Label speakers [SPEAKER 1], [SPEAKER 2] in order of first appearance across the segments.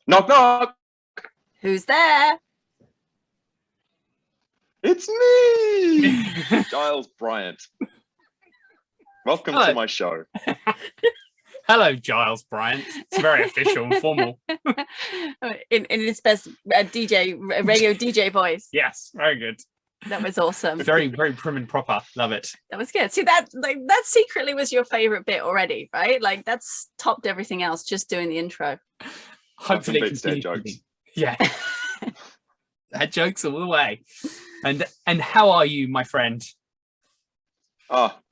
[SPEAKER 1] Knock, knock.
[SPEAKER 2] Who's there?
[SPEAKER 1] It's me, Giles Bryant. Welcome to my show.
[SPEAKER 3] Hello, Giles Bryant. It's very official and formal.
[SPEAKER 2] In his best radio DJ voice.
[SPEAKER 3] Yes, very good.
[SPEAKER 2] That was awesome.
[SPEAKER 3] Very, very prim and proper. Love it.
[SPEAKER 2] That was good. See, that secretly was your favorite bit already, right? Like that's topped everything else. Just doing the intro.
[SPEAKER 3] Hopefully,
[SPEAKER 1] dad jokes.
[SPEAKER 3] Yeah, dad jokes all the way. And how are you, my friend?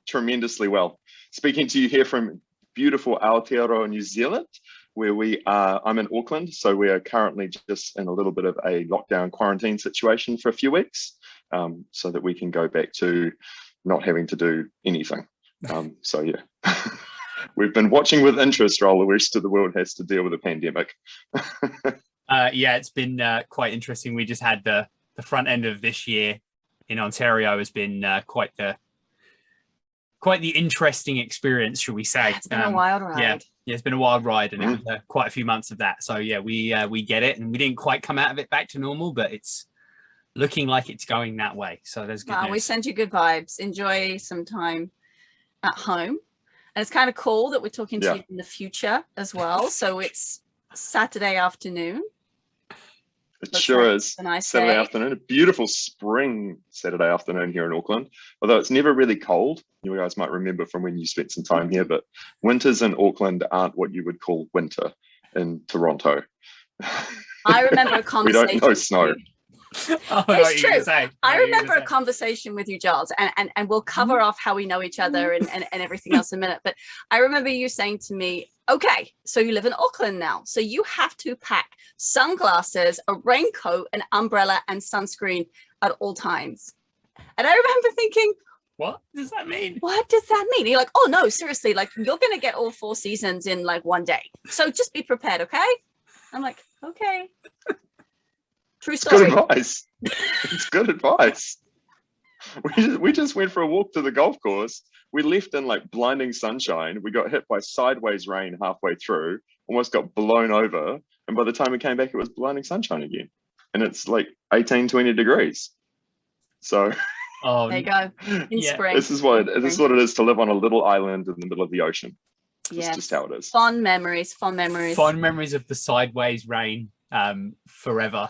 [SPEAKER 1] Tremendously well. Speaking to you here from beautiful Aotearoa, New Zealand, where I'm in Auckland, so we are currently just in a little bit of a lockdown quarantine situation for a few weeks, so that we can go back to not having to do anything. So yeah, we've been watching with interest while the rest of the world has to deal with a pandemic.
[SPEAKER 3] Yeah, it's been quite interesting. We just had the front end of this year in Ontario has been quite the interesting experience, shall we say.
[SPEAKER 2] It's been a wild ride.
[SPEAKER 3] Yeah, it's been a wild ride, and it was quite a few months of that. So yeah, we get it, and we didn't quite come out of it back to normal, but it's looking like it's going that way. So there's good news.
[SPEAKER 2] We send you good vibes. Enjoy some time at home, and it's kind of cool that we're talking to you in the future as well. So it's Saturday afternoon.
[SPEAKER 1] It sure is. Saturday afternoon, a beautiful spring Saturday afternoon here in Auckland. Although it's never really cold. You guys might remember from when you spent some time here, but winters in Auckland aren't what you would call winter in Toronto.
[SPEAKER 2] I remember a conversation.
[SPEAKER 1] We don't know snow.
[SPEAKER 2] It's true. I remember a conversation with you, Giles, and we'll cover off how we know each other and everything else in a minute. But I remember you saying to me, okay, so you live in Auckland now, so you have to pack sunglasses, a raincoat, an umbrella, and sunscreen at all times. And I remember thinking,
[SPEAKER 3] what does that mean?
[SPEAKER 2] What does that mean? And you're like, oh no, seriously, like you're gonna get all 4 seasons in like one day. So just be prepared, okay? I'm like, okay. True story.
[SPEAKER 1] It's good advice. It's good advice. We just went for a walk to the golf course. We left in like blinding sunshine. We got hit by sideways rain halfway through, almost got blown over. And by the time we came back, it was blinding sunshine again. And it's like 18, 20 degrees. So
[SPEAKER 2] there you go. In spring.
[SPEAKER 1] This is what it is to live on a little island in the middle of the ocean. It's just how it is.
[SPEAKER 2] Fond memories.
[SPEAKER 3] Fond memories of the sideways rain forever.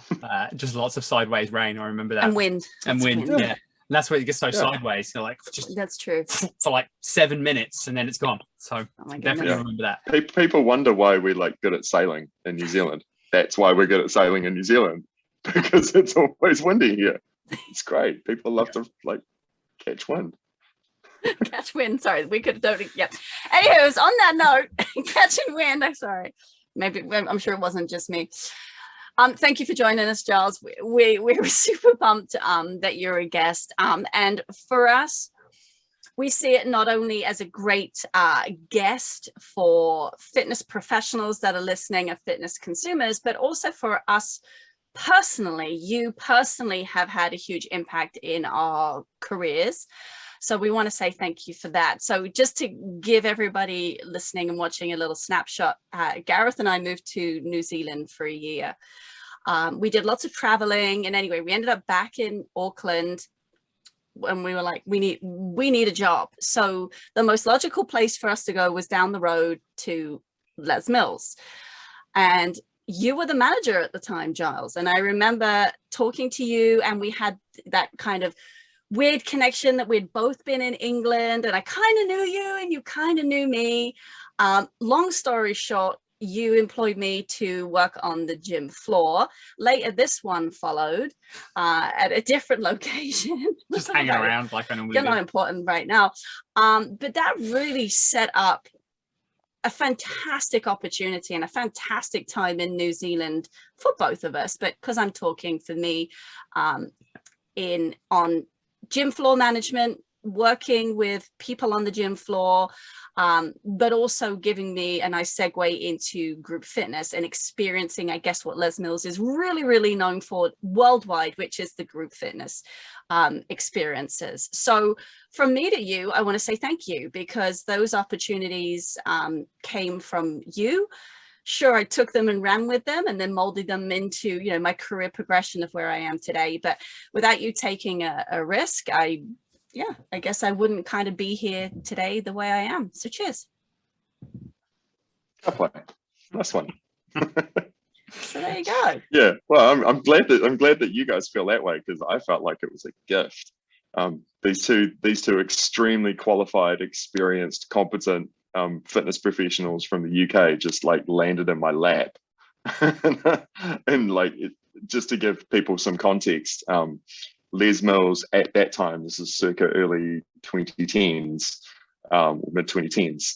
[SPEAKER 3] Just lots of sideways rain. I remember that.
[SPEAKER 2] And wind.
[SPEAKER 3] Yeah. And that's where it gets so sideways. You're like, just
[SPEAKER 2] that's true.
[SPEAKER 3] For like 7 minutes and then it's gone. So definitely remember that.
[SPEAKER 1] People wonder why we're like good at sailing in New Zealand. That's why we're good at sailing in New Zealand, because it's always windy here. It's great. People love to like catch wind.
[SPEAKER 2] Catch wind. Sorry, we could totally. Yeah. Anyways, on that note, catching wind. I'm sorry. Maybe I'm sure it wasn't just me. Thank you for joining us, Giles. We were super pumped that you're a guest. And for us, we see it not only as a great guest for fitness professionals that are listening and fitness consumers, but also for us personally. You personally have had a huge impact in our careers. So we want to say thank you for that. So just to give everybody listening and watching a little snapshot, Gareth and I moved to New Zealand for a year. We did lots of traveling, and anyway, we ended up back in Auckland and we were like, we need a job. So the most logical place for us to go was down the road to Les Mills. And you were the manager at the time, Giles. And I remember talking to you, and we had that kind of weird connection that we'd both been in England, and I kind of knew you and you kind of knew me. Long story short, you employed me to work on the gym floor. Later, this one followed at a different location.
[SPEAKER 3] Just hanging around like I normally do.
[SPEAKER 2] You're not important right now. But that really set up a fantastic opportunity and a fantastic time in New Zealand for both of us. But because I'm talking for me on gym floor management, working with people on the gym floor, but also giving me a nice segue into group fitness and experiencing, I guess, what Les Mills is really, really known for worldwide, which is the group fitness experiences. So from me to you, I want to say thank you, because those opportunities came from you sure, I took them and ran with them and then molded them into, you know, my career progression of where I am today. But without you taking a risk, I guess I wouldn't kind of be here today the way I am. So cheers.
[SPEAKER 1] Fair play. Nice one.
[SPEAKER 2] So there you go.
[SPEAKER 1] Yeah, well, I'm glad that you guys feel that way, because I felt like it was a gift. These two extremely qualified, experienced, competent fitness professionals from the UK just like landed in my lap. And like, just to give people some context, Les Mills at that time, this is circa early 2010s, mid 2010s,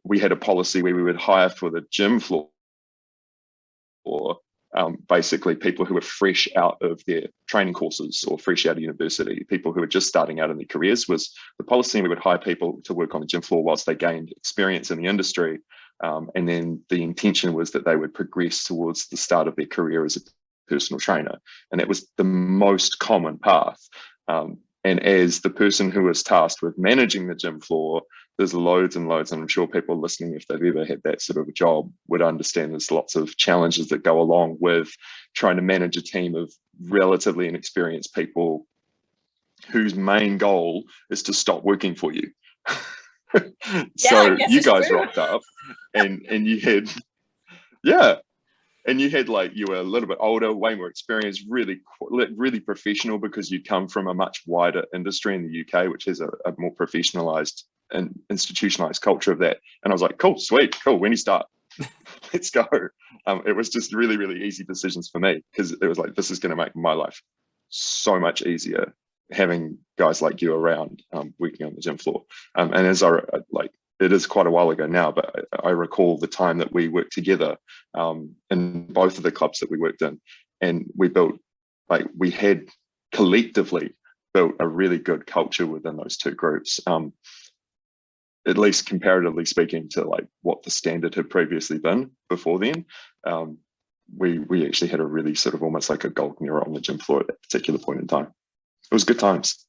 [SPEAKER 1] we had a policy where we would hire for the gym floor basically people who were fresh out of their training courses or fresh out of university, people who were just starting out in their careers. Was the policy we would hire people to work on the gym floor whilst they gained experience in the industry. And then the intention was that they would progress towards the start of their career as a personal trainer. And that was the most common path. And as the person who was tasked with managing the gym floor, there's loads and loads, and I'm sure people listening, if they've ever had that sort of a job, would understand there's lots of challenges that go along with trying to manage a team of relatively inexperienced people whose main goal is to stop working for you. So you guys rocked up and you had, and you had like, you were a little bit older, way more experienced, really professional, because you'd come from a much wider industry in the UK, which has a more professionalized and institutionalized culture of that. And I was like, cool, sweet, cool, when do you start? Let's go. It was just really, really easy decisions for me, because it was like, this is going to make my life so much easier having guys like you around, working on the gym floor. And as I like, it is quite a while ago now, but I recall the time that we worked together in both of the clubs that we worked in, and we built, like, we had collectively built a really good culture within those two groups, at least comparatively speaking to like what the standard had previously been before then. We actually had a really sort of almost like a golden era on the gym floor at that particular point in time. It was good times.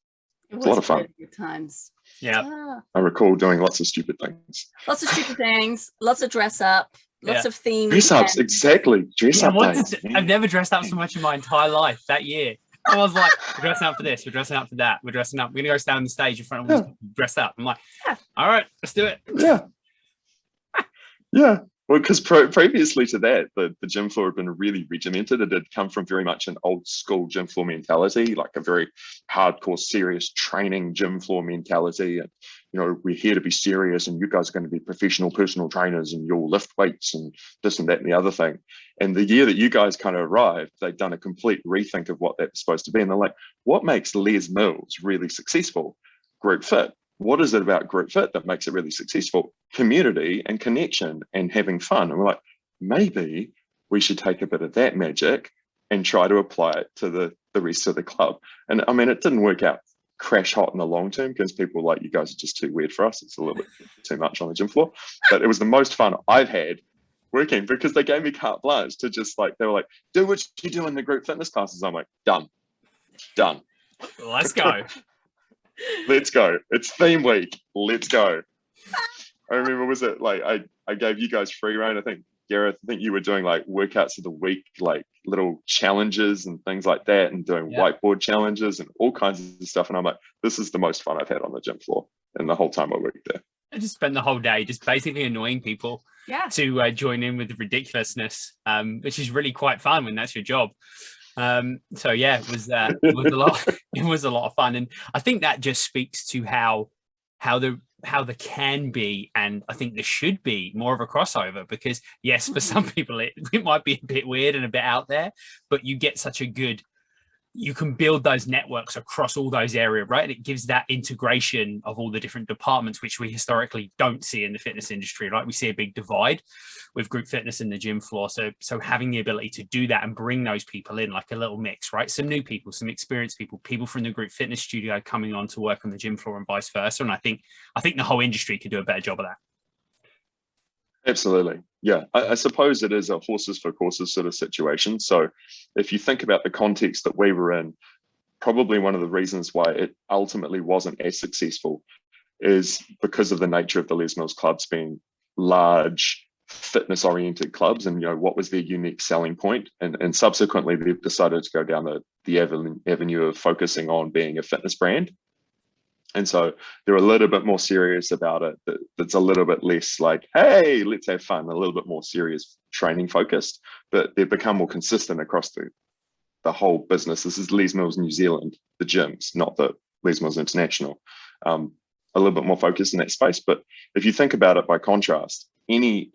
[SPEAKER 1] It was a lot of fun.
[SPEAKER 2] Good times.
[SPEAKER 3] Yeah.
[SPEAKER 1] I recall doing lots of stupid things.
[SPEAKER 2] Lots of stupid things, lots of dress up, lots of themes.
[SPEAKER 1] Dress ups, exactly. Dress up days.
[SPEAKER 3] I've never dressed up so much in my entire life that year. I was like, we're dressing up for this, we're dressing up for that, we're dressing up, we're gonna go stand on the stage in front of us, dress up. I'm like, all right, let's do it.
[SPEAKER 1] Yeah. Well, because previously to that, the gym floor had been really regimented. It had come from very much an old school gym floor mentality, like a very hardcore, serious training gym floor mentality. And, you know, we're here to be serious, and you guys are going to be professional personal trainers, and you'll lift weights and this and that and the other thing. And the year that you guys kind of arrived, they'd done a complete rethink of what that was supposed to be. And they're like, what makes Les Mills really successful? Group fit. What is it about group fit that makes it really successful? Community and connection and having fun. And we're like, maybe we should take a bit of that magic and try to apply it to the rest of the club. And I mean, it didn't work out crash hot in the long term, because people like, you guys are just too weird for us. It's a little bit too much on the gym floor. But it was the most fun I've had working, because they gave me carte blanche to just like, they were like, do what you do in the group fitness classes. I'm like, done.
[SPEAKER 3] Let's go.
[SPEAKER 1] Let's go. It's theme week. Let's go. I remember, was it like, I gave you guys free rein. I think, Gareth, I think you were doing like workouts of the week, like little challenges and things like that, and doing whiteboard challenges and all kinds of stuff. And I'm like, this is the most fun I've had on the gym floor in the whole time I worked there.
[SPEAKER 3] I just spent the whole day just basically annoying people to join in with the ridiculousness, which is really quite fun when that's your job. So yeah, it was a lot. It was a lot of fun, and I think that just speaks to how there can be, and I think there should be, more of a crossover. Because yes, for some people it might be a bit weird and a bit out there, but you get such a good, you can build those networks across all those areas, right? And it gives that integration of all the different departments, which we historically don't see in the fitness industry, right? We see a big divide with group fitness in the gym floor. So having the ability to do that and bring those people in, like a little mix, right? Some new people, some experienced people from the group fitness studio coming on to work on the gym floor, and vice versa. And I think the whole industry could do a better job of that.
[SPEAKER 1] Absolutely. Yeah. I suppose it is a horses for courses sort of situation. So if you think about the context that we were in, probably one of the reasons why it ultimately wasn't as successful is because of the nature of the Les Mills clubs being large, fitness oriented clubs, and what was their unique selling point, and subsequently they've decided to go down the avenue of focusing on being a fitness brand. And so they're a little bit more serious about it. That's a little bit less like, hey, let's have fun, a little bit more serious training focused, but they've become more consistent across the whole business. This is Les Mills New Zealand, the gyms, not the Les Mills International. A little bit more focused in that space. But if you think about it by contrast, any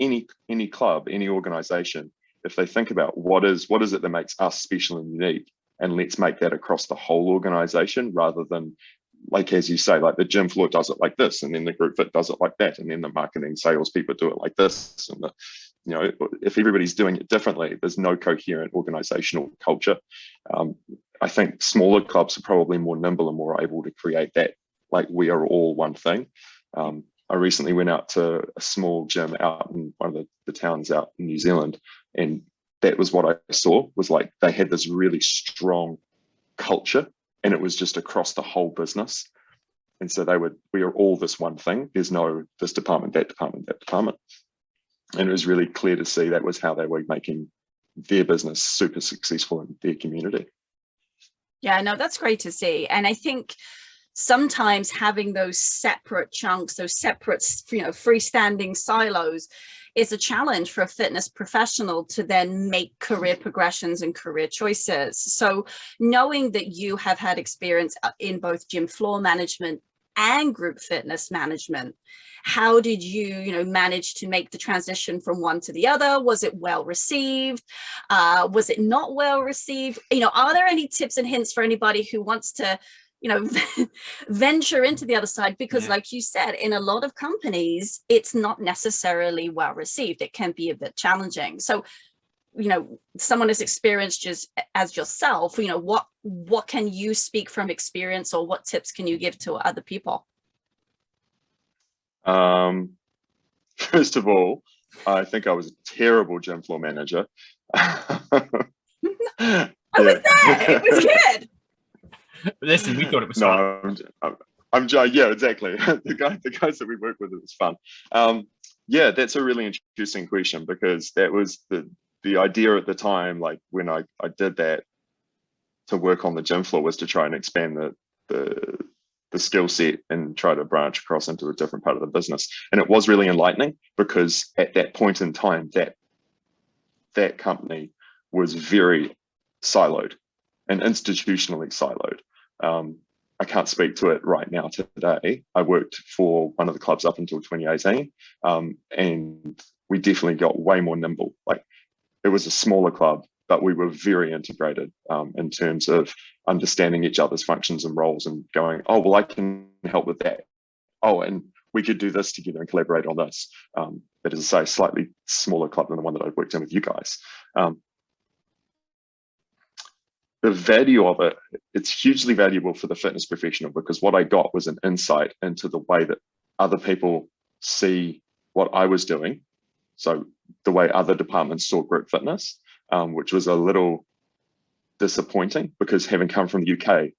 [SPEAKER 1] club, any organization, if they think about what is it that makes us special and unique, and let's make that across the whole organization, rather than, like, as you say, like the gym floor does it like this, and then the group fit does it like that, and then the marketing sales people do it like this. And if everybody's doing it differently, there's no coherent organizational culture. I think smaller clubs are probably more nimble and more able to create that, like, we are all one thing. I recently went out to a small gym out in one of the towns out in New Zealand, and that was what I saw, was like they had this really strong culture, and it was just across the whole business. And so we are all this one thing. There's no this department, that department, that department. And it was really clear to see that was how they were making their business super successful in their community.
[SPEAKER 2] Yeah, no, that's great to see. And I think sometimes having those separate chunks, those separate, freestanding silos is a challenge for a fitness professional to then make career progressions and career choices. So knowing that you have had experience in both gym floor management and group fitness management, how did you, manage to make the transition from one to the other? Was it well received? Was it not well received? Are there any tips and hints for anybody who wants to venture into the other side? Because like you said, in a lot of companies, it's not necessarily well received. It can be a bit challenging. So, someone as experienced just as yourself, what can you speak from experience, or what tips can you give to other people?
[SPEAKER 1] First of all, I think I was a terrible gym floor manager.
[SPEAKER 2] I was there. It was good.
[SPEAKER 3] Listen, we thought it was fun.
[SPEAKER 1] I'm yeah, exactly. the guys that we work with, it was fun. Yeah, that's a really interesting question, because that was the idea at the time, like when I did that to work on the gym floor, was to try and expand the skill set and try to branch across into a different part of the business. And it was really enlightening, because at that point in time, that company was very siloed and institutionally siloed. I can't speak to it right now today. I worked for one of the clubs up until 2018, and we definitely got way more nimble. Like, it was a smaller club, but we were very integrated in terms of understanding each other's functions and roles, and going, oh, well, I can help with that. Oh, and we could do this together and collaborate on this. But as I say, slightly smaller club than the one that I've worked in with you guys. The value of it, it's hugely valuable for the fitness professional, because what I got was an insight into the way that other people see what I was doing. So the way other departments saw group fitness, which was a little disappointing, because having come from the UK,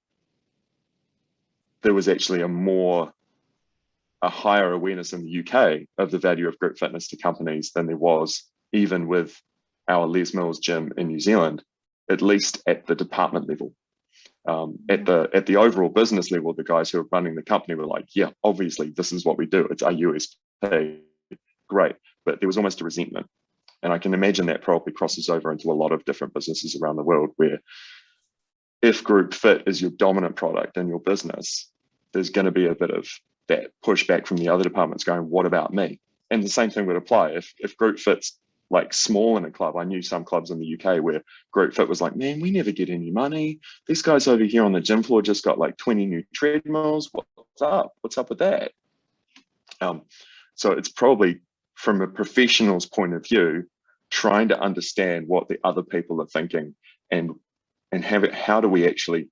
[SPEAKER 1] there was actually a higher awareness in the UK of the value of group fitness to companies than there was even with our Les Mills gym in New Zealand, at least at the department level. At the overall business level, the guys who were running the company were like, yeah, obviously this is what we do. It's our USP. Great. But there was almost a resentment. And I can imagine that probably crosses over into a lot of different businesses around the world, where if group fit is your dominant product in your business, there's going to be a bit of that pushback from the other departments going, what about me? And the same thing would apply if group fit's like small in a club. I knew some clubs in the UK where group fit was like, man, we never get any money. These guys over here on the gym floor just got like 20 new treadmills. What's up? What's up with that? So it's probably, from a professional's point of view, trying to understand what the other people are thinking, and how do we actually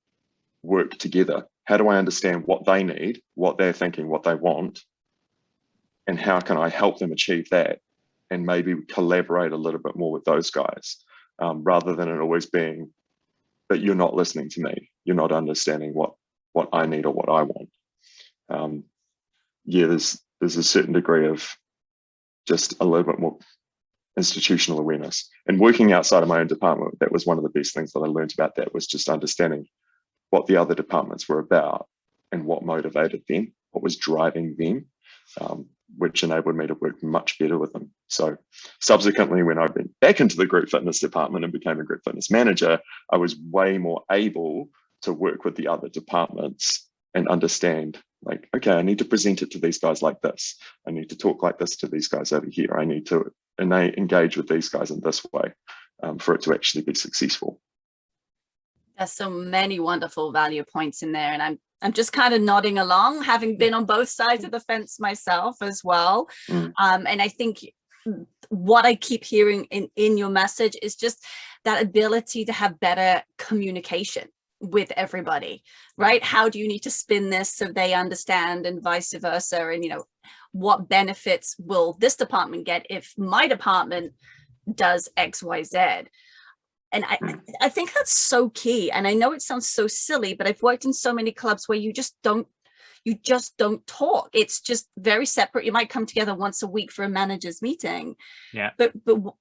[SPEAKER 1] work together? How do I understand what they need, what they're thinking, what they want, and how can I help them achieve that? And maybe collaborate a little bit more with those guys, rather than it always being that you're not listening to me, you're not understanding what I need or what I want. Yeah, there's a certain degree of just a little bit more institutional awareness. And working outside of my own department, that was one of the best things that I learned about that, was just understanding what the other departments were about and what motivated them, what was driving them, which enabled me to work much better with them. So subsequently, when I went back into the group fitness department and became a group fitness manager, I was way more able to work with the other departments and understand, like, okay, I need to present it to these guys like this. I need to talk like this to these guys over here. I need to engage with these guys in this way for it to actually be successful.
[SPEAKER 2] There's so many wonderful value points in there, and I'm just kind of nodding along, having been on both sides of the fence myself as well. And I think what I keep hearing in your message is just that ability to have better communication with everybody, right? How do you need to spin this so they understand, and vice versa? And, you know, what benefits will this department get if my department does X, Y, Z? And I think that's so key. And I know it sounds so silly, but I've worked in so many clubs where you just don't talk. It's just very separate. You might come together once a week for a manager's meeting.
[SPEAKER 3] Yeah.
[SPEAKER 2] But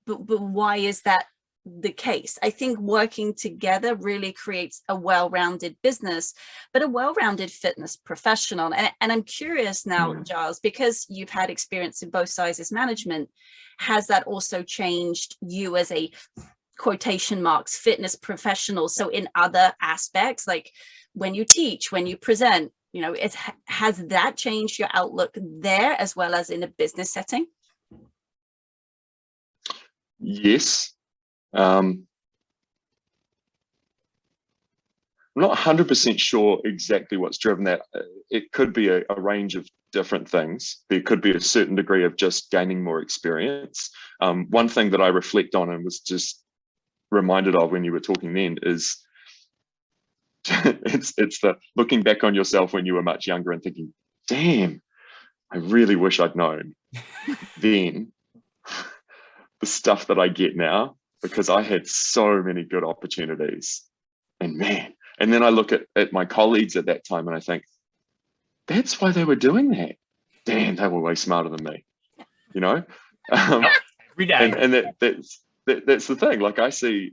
[SPEAKER 2] why is that the case? I think working together really creates a well-rounded business, but a well-rounded fitness professional. And I'm curious now, Giles, because you've had experience in both sides as management, has that also changed you as a quotation marks fitness professional? So in other aspects, like when you teach, when you present, you know, has that changed your outlook there as well as in a business setting?
[SPEAKER 1] Yes. I'm not 100% sure exactly what's driven that. It could be a range of different things. There could be a certain degree of just gaining more experience. One thing that I reflect on and was just reminded of when you were talking then is it's the looking back on yourself when you were much younger and thinking, damn, I really wish I'd known then the stuff that I get now, because I had so many good opportunities. And man, and then I look at my colleagues at that time and I think, that's why they were doing that. Damn, they were way smarter than me, you know?
[SPEAKER 3] Every day.
[SPEAKER 1] And that's the thing. Like I see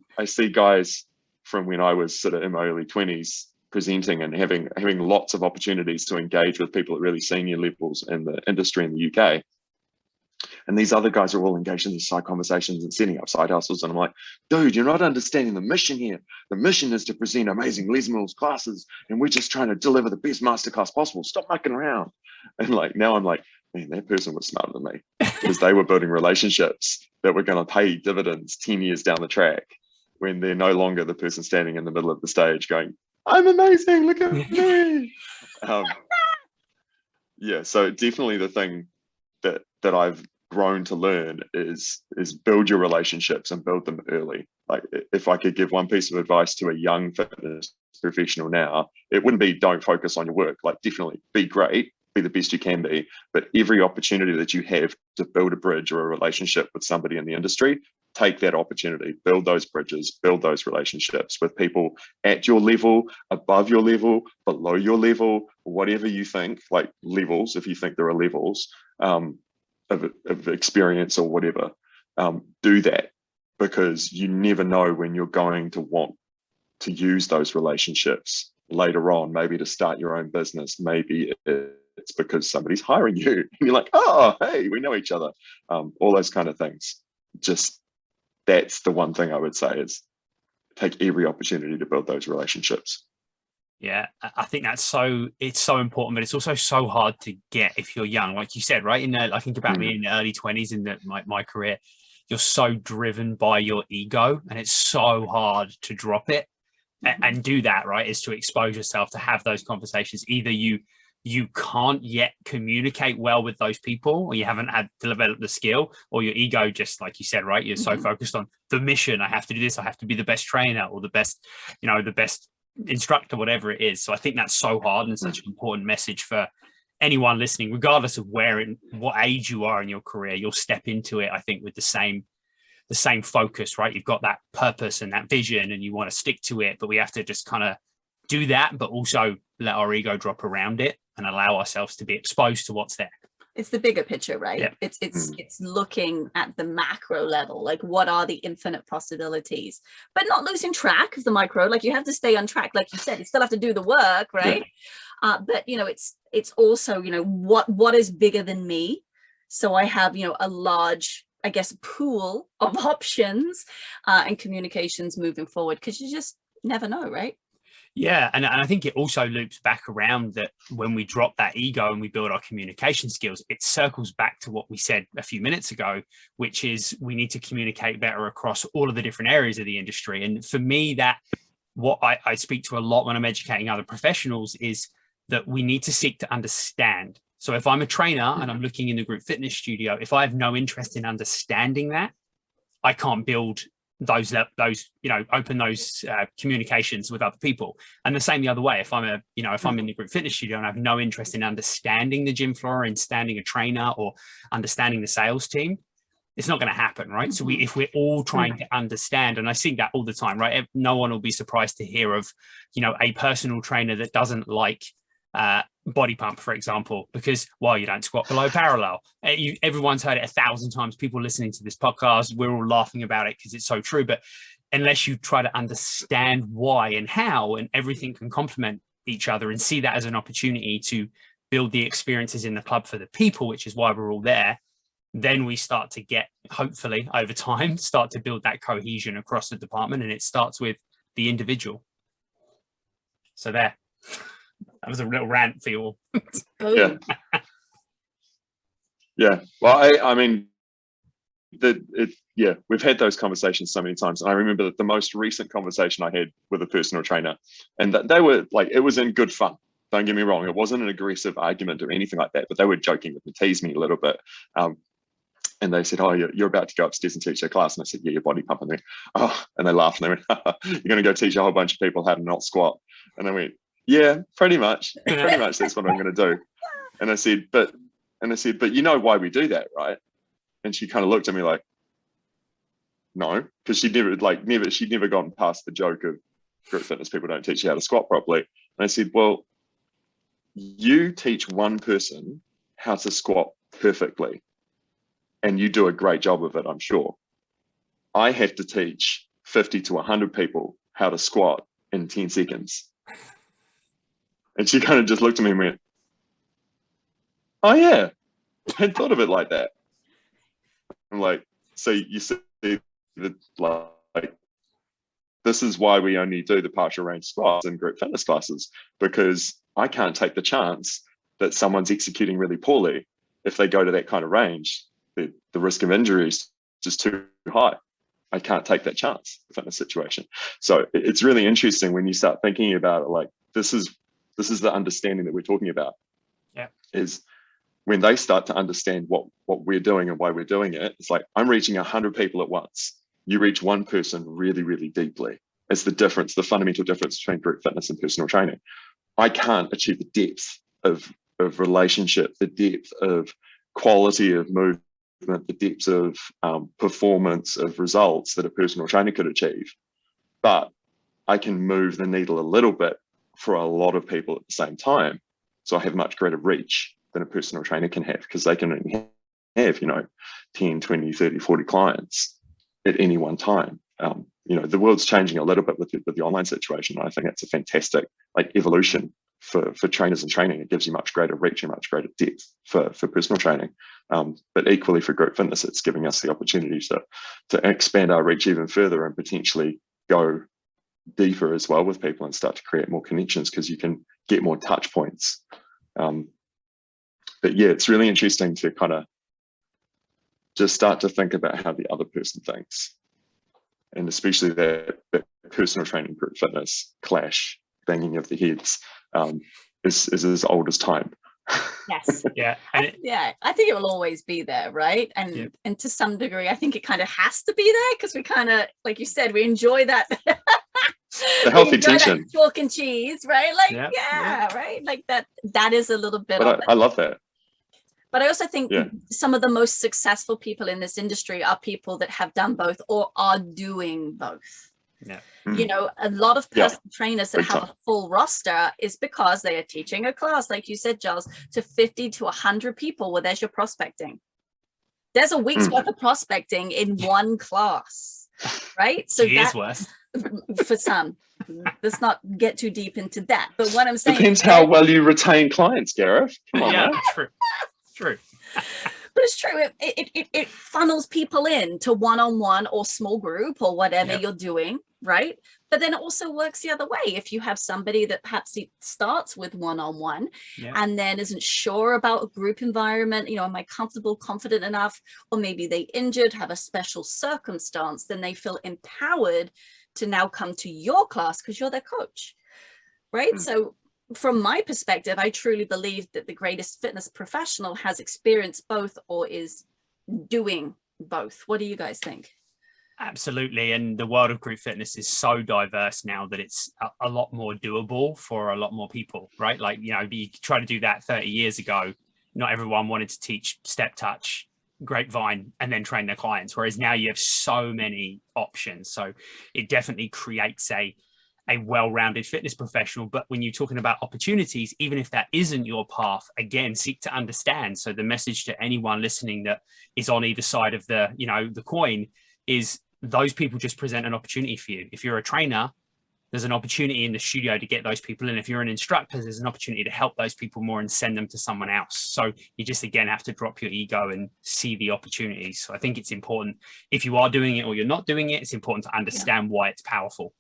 [SPEAKER 1] guys from when I was sort of in my early 20s presenting and having lots of opportunities to engage with people at really senior levels in the industry in the UK. And these other guys are all engaged in these side conversations and setting up side hustles. And I'm like, dude, you're not understanding the mission here. The mission is to present amazing Les Mills classes, and we're just trying to deliver the best masterclass possible. Stop mucking around. And like now I'm like, man, that person was smarter than me, because they were building relationships that were going to pay dividends 10 years down the track when they're no longer the person standing in the middle of the stage going, I'm amazing, look at me. Yeah, so definitely the thing that I've grown to learn is build your relationships and build them early. Like if I could give one piece of advice to a young fitness professional now, it wouldn't be don't focus on your work. Like definitely be great, be the best you can be, but every opportunity that you have to build a bridge or a relationship with somebody in the industry, take that opportunity, build those bridges, build those relationships with people at your level, above your level, below your level, whatever you think, like levels, if you think there are levels of experience or whatever, do that, because you never know when you're going to want to use those relationships later on, maybe to start your own business. Maybe it's because somebody's hiring you and you're like, oh, hey, we know each other. All those kind of things. Just that's the one thing I would say is take every opportunity to build those relationships.
[SPEAKER 3] Yeah, I think it's so important, but it's also so hard to get if you're young, like you said, right? I think about me in the early 20s in my career, you're so driven by your ego, and it's so hard to drop it and do that, right? Is to expose yourself to have those conversations. Either you can't yet communicate well with those people, or you haven't had to develop the skill, or your ego, just like you said, right? You're so focused on the mission. I have to do this. I have to be the best trainer or the best instructor, whatever it is. So I think that's so hard and such an important message for anyone listening, regardless of what age you are in your career. You'll step into it, I think, with the same focus, right? You've got that purpose and that vision and you want to stick to it, but we have to just kind of do that, but also let our ego drop around it and allow ourselves to be exposed to what's there.
[SPEAKER 2] It's the bigger picture, right?
[SPEAKER 3] Yeah.
[SPEAKER 2] It's looking at the macro level, like what are the infinite possibilities, but not losing track of the micro. Like you have to stay on track, like you said, you still have to do the work, right? But you know, it's also, you know, what is bigger than me, so I have, you know, a large, I guess, pool of options and communications moving forward, because you just never know, right?
[SPEAKER 3] Yeah, and I think it also loops back around that when we drop that ego and we build our communication skills, it circles back to what we said a few minutes ago, which is we need to communicate better across all of the different areas of the industry. And for me, that what I speak to a lot when I'm educating other professionals is that we need to seek to understand. So if I'm a trainer and I'm looking in the group fitness studio, if I have no interest in understanding that, I can't build those, you know, open those communications with other people. And the same the other way. If I'm in the group fitness studio and I have no interest in understanding the gym floor, and understanding a trainer, or understanding the sales team, it's not going to happen, right? So if we're all trying to understand, and I see that all the time, right? No one will be surprised to hear of, you know, a personal trainer that doesn't like body pump, for example, because, well, you don't squat below parallel. Everyone's heard it 1,000 times. People listening to this podcast, we're all laughing about it because it's so true. But unless you try to understand why and how, and everything can complement each other, and see that as an opportunity to build the experiences in the club for the people, which is why we're all there, then we start to get, hopefully over time, start to build that cohesion across the department. And it starts with the individual. So there. That was a real rant for you all.
[SPEAKER 1] Yeah. Yeah. Well, I mean, we've had those conversations so many times. And I remember that the most recent conversation I had with a personal trainer, and that they were like, it was in good fun. Don't get me wrong. It wasn't an aggressive argument or anything like that, but they were joking with me, tease me a little bit. And they said, "Oh, you're about to go upstairs and teach your class." And I said, "Yeah, you're body pumping." And they laughed, and they went, "You're going to go teach a whole bunch of people how to not squat." And I went, "Yeah, pretty much that's what I'm going to do." And I said, but you know why we do that, right? And she kind of looked at me like, no, because she'd never gotten past the joke of group fitness people don't teach you how to squat properly. And I said, well, you teach one person how to squat perfectly, and you do a great job of it, I'm sure. I have to teach 50 to 100 people how to squat in 10 seconds. And she kind of just looked at me and went, "Oh yeah, I hadn't thought of it like that." I'm like, so you see that, like, this is why we only do the partial range squats in group fitness classes, because I can't take the chance that someone's executing really poorly. If they go to that kind of range, the risk of injury is just too high. I can't take that chance in a situation. So it's really interesting when you start thinking about it, like, this is the understanding that we're talking about.
[SPEAKER 3] Yeah.
[SPEAKER 1] Is when they start to understand what we're doing and why we're doing it, it's like, I'm reaching 100 people at once. You reach one person really, really deeply. It's the fundamental difference between group fitness and personal training. I can't achieve the depth of relationship, the depth of quality of movement, the depth of performance of results that a personal trainer could achieve. But I can move the needle a little bit for a lot of people at the same time. So I have much greater reach than a personal trainer can have, because they can only have, 10, 20, 30, 40 clients at any one time. The world's changing a little bit with the online situation. I think it's a fantastic evolution for trainers and training. It gives you much greater reach and much greater depth for personal training. But equally for group fitness, it's giving us the opportunity to expand our reach even further and potentially go deeper as well with people and start to create more connections, because you can get more touch points. But yeah, it's really interesting to kind of just start to think about how the other person thinks, and especially that personal training group fitness clash, banging of the heads, is as old as time.
[SPEAKER 2] Yes.
[SPEAKER 3] Yeah.
[SPEAKER 2] Yeah, I think it will always be there, right? And and to some degree, I think it kind of has to be there, because we kind of, like you said, we enjoy that.
[SPEAKER 1] The healthy tension,
[SPEAKER 2] chalk and cheese, right? Like, right? Like that is a little bit of it.
[SPEAKER 1] I love that.
[SPEAKER 2] But I also think some of the most successful people in this industry are people that have done both or are doing both.
[SPEAKER 3] Yeah.
[SPEAKER 2] You know, a lot of personal trainers that have a full roster is because they are teaching a class, like you said, Giles, to 50 to 100 people. Well, there's your prospecting. There's a week's worth of prospecting in one class, right? So
[SPEAKER 3] that's worse
[SPEAKER 2] for some. Let's not get too deep into that. But what I'm saying
[SPEAKER 1] depends how well you retain clients, Gareth. Come on, man.
[SPEAKER 3] True.
[SPEAKER 2] But it's true. It funnels people in to one-on-one or small group or whatever you're doing, right? But then it also works the other way. If you have somebody that perhaps starts with one-on-one and then isn't sure about a group environment, you know, am I comfortable, confident enough, or maybe they injured, have a special circumstance, then they feel empowered to now come to your class because you're their coach, right? So from my perspective, I truly believe that the greatest fitness professional has experienced both or is doing both. What do you guys think?
[SPEAKER 3] Absolutely. And the world of group fitness is so diverse now that it's a lot more doable for a lot more people, right? Like, you know, you try to do that 30 years ago, not everyone wanted to teach step touch, grapevine, and then train their clients. Whereas now you have so many options. So it definitely creates a well-rounded fitness professional. But when you're talking about opportunities, even if that isn't your path, again, seek to understand. So the message to anyone listening that is on either side of the, you know, the coin is those people just present an opportunity for you. If you're a trainer, there's an opportunity in the studio to get those people in. If you're an instructor, there's an opportunity to help those people more and send them to someone else. So you just, again, have to drop your ego and see the opportunities. So I think it's important, if you are doing it or you're not doing it, it's important to understand why it's powerful.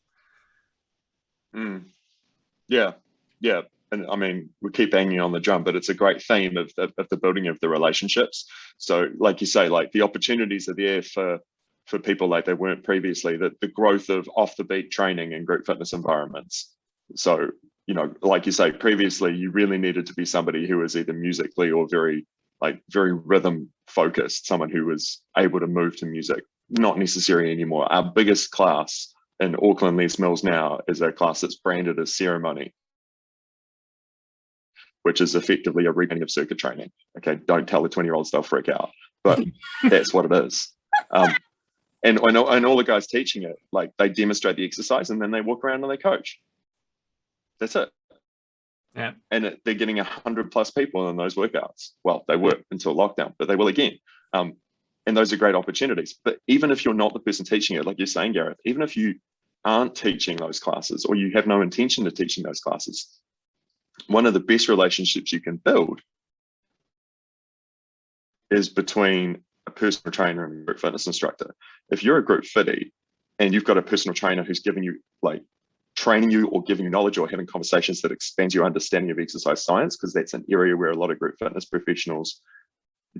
[SPEAKER 1] Yeah. And I mean, we keep banging on the drum, but it's a great theme of the building of the relationships. So like you say, like the opportunities are there for people like they weren't previously, that the growth of off the beat training in group fitness environments. So, you know, like you say, previously you really needed to be somebody who was either musically or very rhythm focused, someone who was able to move to music. Not necessary anymore. Our biggest class in Auckland Les Mills now is a class that's branded as ceremony, which is effectively a repainting of circuit training. Okay, don't tell the 20-year-olds, they'll freak out, but that's what it is. And all the guys teaching it, like they demonstrate the exercise and then they walk around and they coach. That's it.
[SPEAKER 3] Yeah.
[SPEAKER 1] And they're getting 100+ people in those workouts. Well, they were until lockdown, but they will again. And those are great opportunities. But even if you're not the person teaching it, like you're saying, Gareth, even if you aren't teaching those classes or you have no intention of teaching those classes, one of the best relationships you can build is between a personal trainer and a group fitness instructor. If you're a group fitty and you've got a personal trainer who's giving you, like, training you or giving you knowledge or having conversations that expand your understanding of exercise science, because that's an area where a lot of group fitness professionals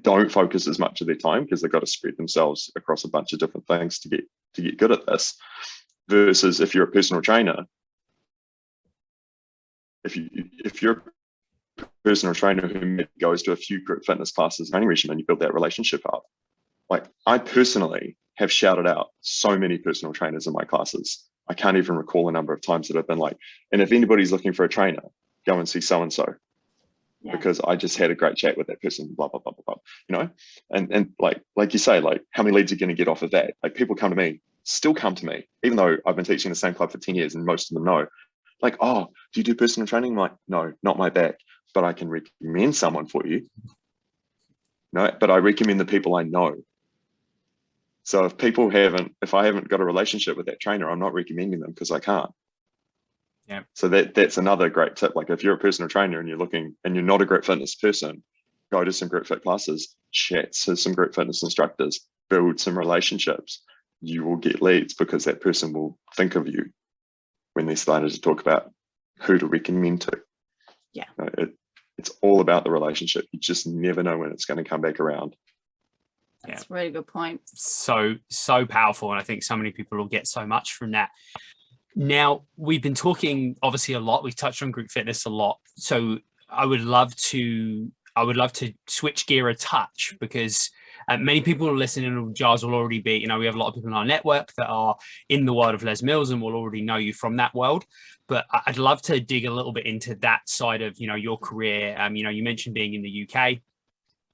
[SPEAKER 1] don't focus as much of their time because they've got to spread themselves across a bunch of different things to get good at this. Versus if you're a personal trainer, if you're a personal trainer who goes to a few group fitness classes, training regimen, you build that relationship up. Like, I personally have shouted out so many personal trainers in my classes. I can't even recall the number of times that I've been like, and if anybody's looking for a trainer, go and see so-and-so. Yeah. Because I just had a great chat with that person, blah, blah, blah, blah, blah, you know? And like you say, like, how many leads are going to get off of that? Like, people come to me, still come to me, even though I've been teaching the same club for 10 years and most of them know, like, oh, do you do personal training? I'm like, no, not my bag, but I can recommend someone for you. No, but I recommend the people I know. So if I haven't got a relationship with that trainer, I'm not recommending them because I can't.
[SPEAKER 3] Yeah.
[SPEAKER 1] So that's another great tip. Like, if you're a personal trainer and you're looking and you're not a group fitness person, go to some group fit classes, chat to some group fitness instructors, build some relationships. You will get leads because that person will think of you when they're starting to talk about who to recommend to.
[SPEAKER 2] Yeah.
[SPEAKER 1] It's all about the relationship. You just never know when it's going to come back around.
[SPEAKER 2] That's a really good point.
[SPEAKER 3] So powerful. And I think so many people will get so much from that. Now, we've been talking obviously a lot. We've touched on group fitness a lot. So I would love to switch gear a touch, because many people are listening. Giles will already be, we have a lot of people in our network that are in the world of Les Mills and will already know you from that world. But I'd love to dig a little bit into that side of, your career. You mentioned being in the UK.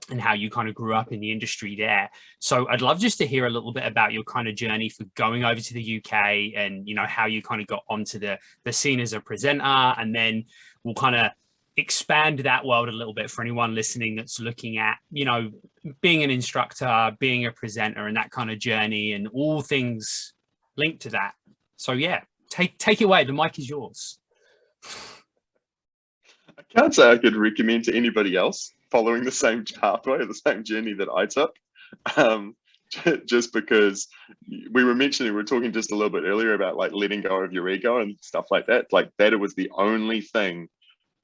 [SPEAKER 3] and how you kind of grew up in the industry there. So I'd love just to hear a little bit about your kind of journey for going over to the UK, and, you know, how you kind of got onto the scene as a presenter, and then we'll kind of expand that world a little bit for anyone listening that's looking at, you know, being an instructor, being a presenter, and that kind of journey, and all things linked to that. So yeah, take it away. The mic is yours.
[SPEAKER 1] I can't say I could recommend to anybody else following the same pathway or the same journey that I took. Just because we were talking just a little bit earlier about like letting go of your ego and stuff like that. Like that, it was the only thing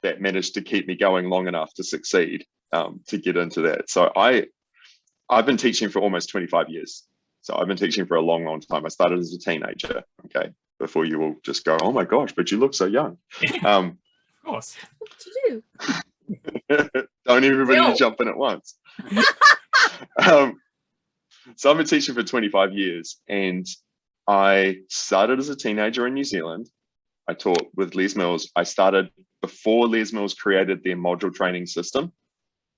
[SPEAKER 1] that managed to keep me going long enough to succeed, to get into that. So I've been teaching for almost 25 years. So I've been teaching for a long, long time. I started as a teenager, okay, before you all just go, oh my gosh, but you look so young.
[SPEAKER 3] Of course.
[SPEAKER 2] What did you do?
[SPEAKER 1] Don't everybody jump in at once. So I've been teaching for 25 years, and I started as a teenager in New Zealand. I taught with Les Mills. I started before Les Mills created their module training system.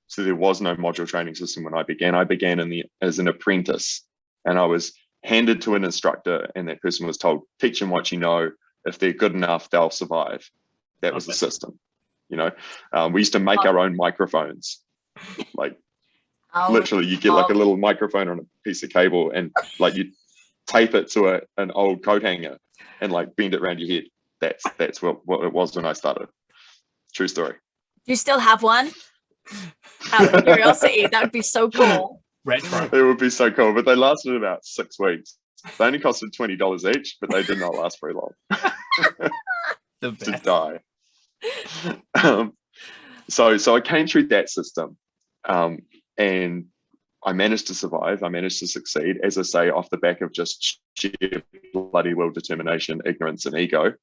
[SPEAKER 1] So there was no module training system when I began. I began as an apprentice, and I was handed to an instructor, and that person was told, teach them what you know. If they're good enough, they'll survive. That was the system. You know, we used to make our own microphones. Like literally, you get like a little microphone on a piece of cable, and like you tape it to an old coat hanger and like bend it around your head. That's what it was when I started. True story.
[SPEAKER 2] Do you still have one? Out of curiosity, that would be so cool.
[SPEAKER 3] Retro.
[SPEAKER 1] It would be so cool, but they lasted about 6 weeks. They only costed $20 each, but they did not last very long. To die. So I came through that system, and I managed to survive. I managed to succeed, as I say, off the back of just sheer bloody will, determination, ignorance, and ego.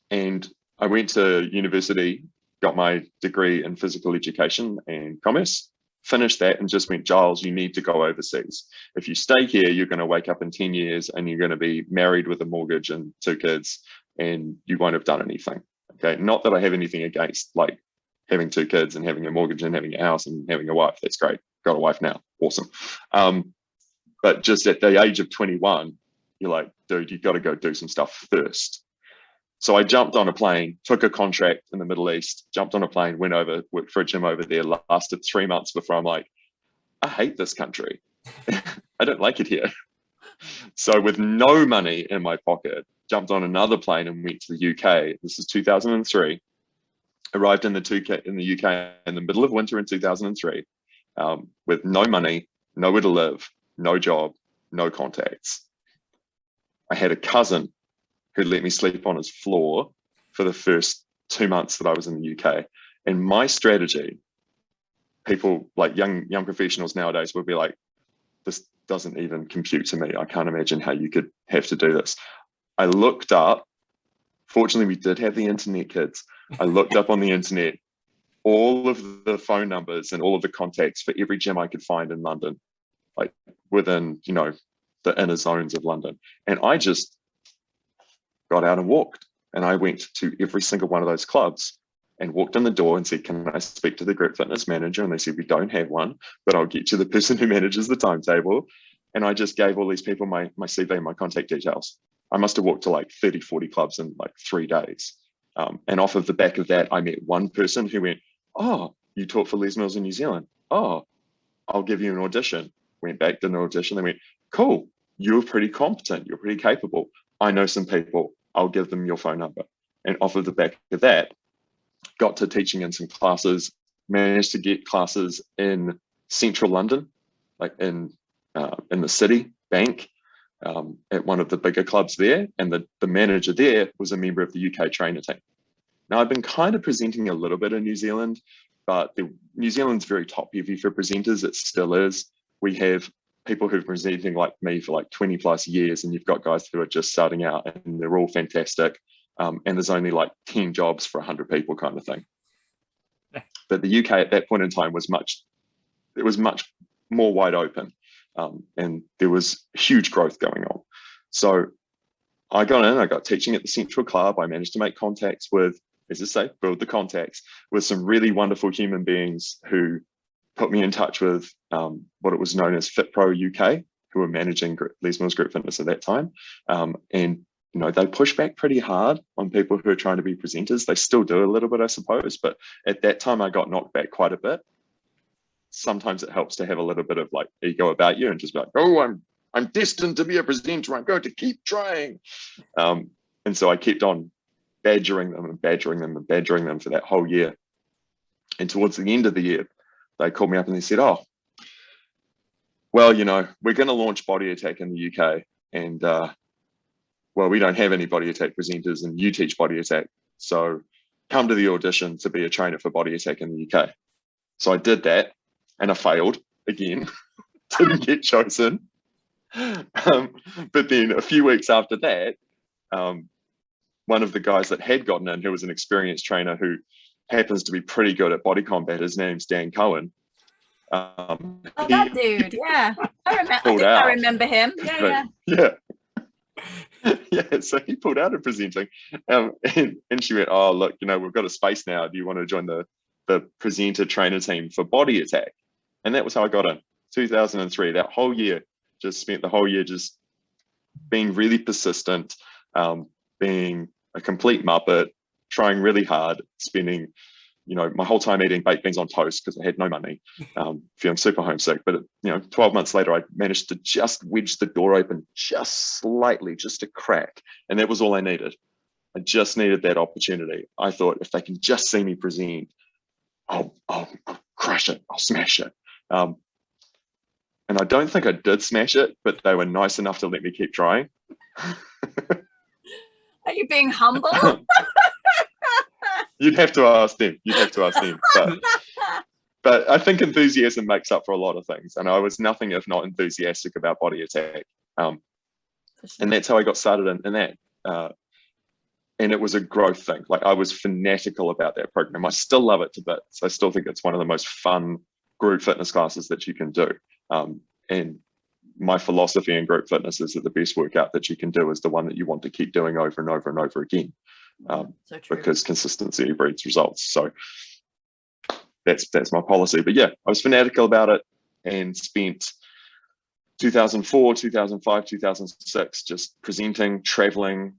[SPEAKER 1] And I went to university, got my degree in physical education and commerce, finished that, and just went, Giles, you need to go overseas. If you stay here, you're going to wake up in 10 years and you're going to be married with a mortgage and 2 kids, and you won't have done anything. Okay, not that I have anything against like having 2 kids and having a mortgage and having a house and having a wife. That's great. Got a wife now. Awesome. But just at the age of 21, you're like, dude, you've got to go do some stuff first. So I jumped on a plane, took a contract in the Middle East, jumped on a plane, went over, worked for a gym over there, lasted 3 months before I'm like, I hate this country. I don't like it here. So with no money in my pocket, jumped on another plane and went to the UK. This is 2003. Arrived in the UK in the middle of winter in 2003, with no money, nowhere to live, no job, no contacts. I had a cousin who let me sleep on his floor for the first 2 months that I was in the UK. And my strategy, people like young professionals nowadays would be like, this doesn't even compute to me. I can't imagine how you could have to do this. I looked up, fortunately we did have the internet, kids. I looked up on the internet all of the phone numbers and all of the contacts for every gym I could find in London, like within, you know, the inner zones of London. And I just got out and walked, and I went to every single one of those clubs and walked in the door and said, can I speak to the group fitness manager? And they said, we don't have one, but I'll get you the person who manages the timetable. And I just gave all these people my CV and my contact details. I must have walked to like 30, 40 clubs in like 3 days. And off of the back of that, I met one person who went, oh, you taught for Les Mills in New Zealand. Oh, I'll give you an audition. Went back, did an audition. They went, cool, you're pretty competent. You're pretty capable. I know some people. I'll give them your phone number. And off of the back of that, got to teaching in some classes, managed to get classes in central London, like in the city bank, at one of the bigger clubs there. And the manager there was a member of the UK trainer team. Now, I've been kind of presenting a little bit in New Zealand, but New Zealand's very top heavy for presenters. It still is. We have people who've been presenting like me for like 20 plus years, and you've got guys who are just starting out and they're all fantastic. And there's only like 10 jobs for 100 people kind of thing. But the UK at that point in time was much more wide open. And there was huge growth going on. So I got in, I got teaching at the Central Club. I managed to make contacts with, as I say, build the contacts with some really wonderful human beings who put me in touch with what it was known as FitPro UK, who were managing Les Mills Group Fitness at that time. And they push back pretty hard on people who are trying to be presenters. They still do a little bit, I suppose, but at that time I got knocked back quite a bit. Sometimes it helps to have a little bit of like ego about you and just be like, oh, I'm destined to be a presenter. I'm going to keep trying. And so I kept on badgering them and badgering them and badgering them for that whole year. And towards the end of the year, they called me up and they said, oh, well, we're going to launch Body Attack in the UK. And well, we don't have any Body Attack presenters and you teach Body Attack. So come to the audition to be a trainer for Body Attack in the UK. So I did that and I failed again, didn't get chosen. But then a few weeks after that, one of the guys that had gotten in, who was an experienced trainer who happens to be pretty good at body combat, his name's Dan Cohen.
[SPEAKER 2] That dude, yeah. I remember him.
[SPEAKER 1] Yeah. Yeah, so he pulled out of presenting, and she went, oh, look, we've got a space now. Do you want to join the presenter trainer team for Body Attack? And that was how I got in, 2003. That whole year, just spent the whole year just being really persistent, being a complete muppet, trying really hard, spending my whole time eating baked beans on toast because I had no money, feeling super homesick. But 12 months later, I managed to just wedge the door open just slightly, just a crack, and that was all I needed. I just needed that opportunity. I thought, if they can just see me present, I'll crush it, I'll smash it. And I don't think I did smash it, but they were nice enough to let me keep trying.
[SPEAKER 2] Are you being humble?
[SPEAKER 1] You'd have to ask them. But I think enthusiasm makes up for a lot of things. And I was nothing if not enthusiastic about Body Attack. And that's how I got started in that. And it was a growth thing. Like, I was fanatical about that program. I still love it to bits. I still think it's one of the most fun group fitness classes that you can do. And my philosophy in group fitness is that the best workout that you can do is the one that you want to keep doing over and over and over again. Because consistency breeds results. So that's my policy. But yeah, I was fanatical about it and spent 2004, 2005, 2006 just presenting, traveling,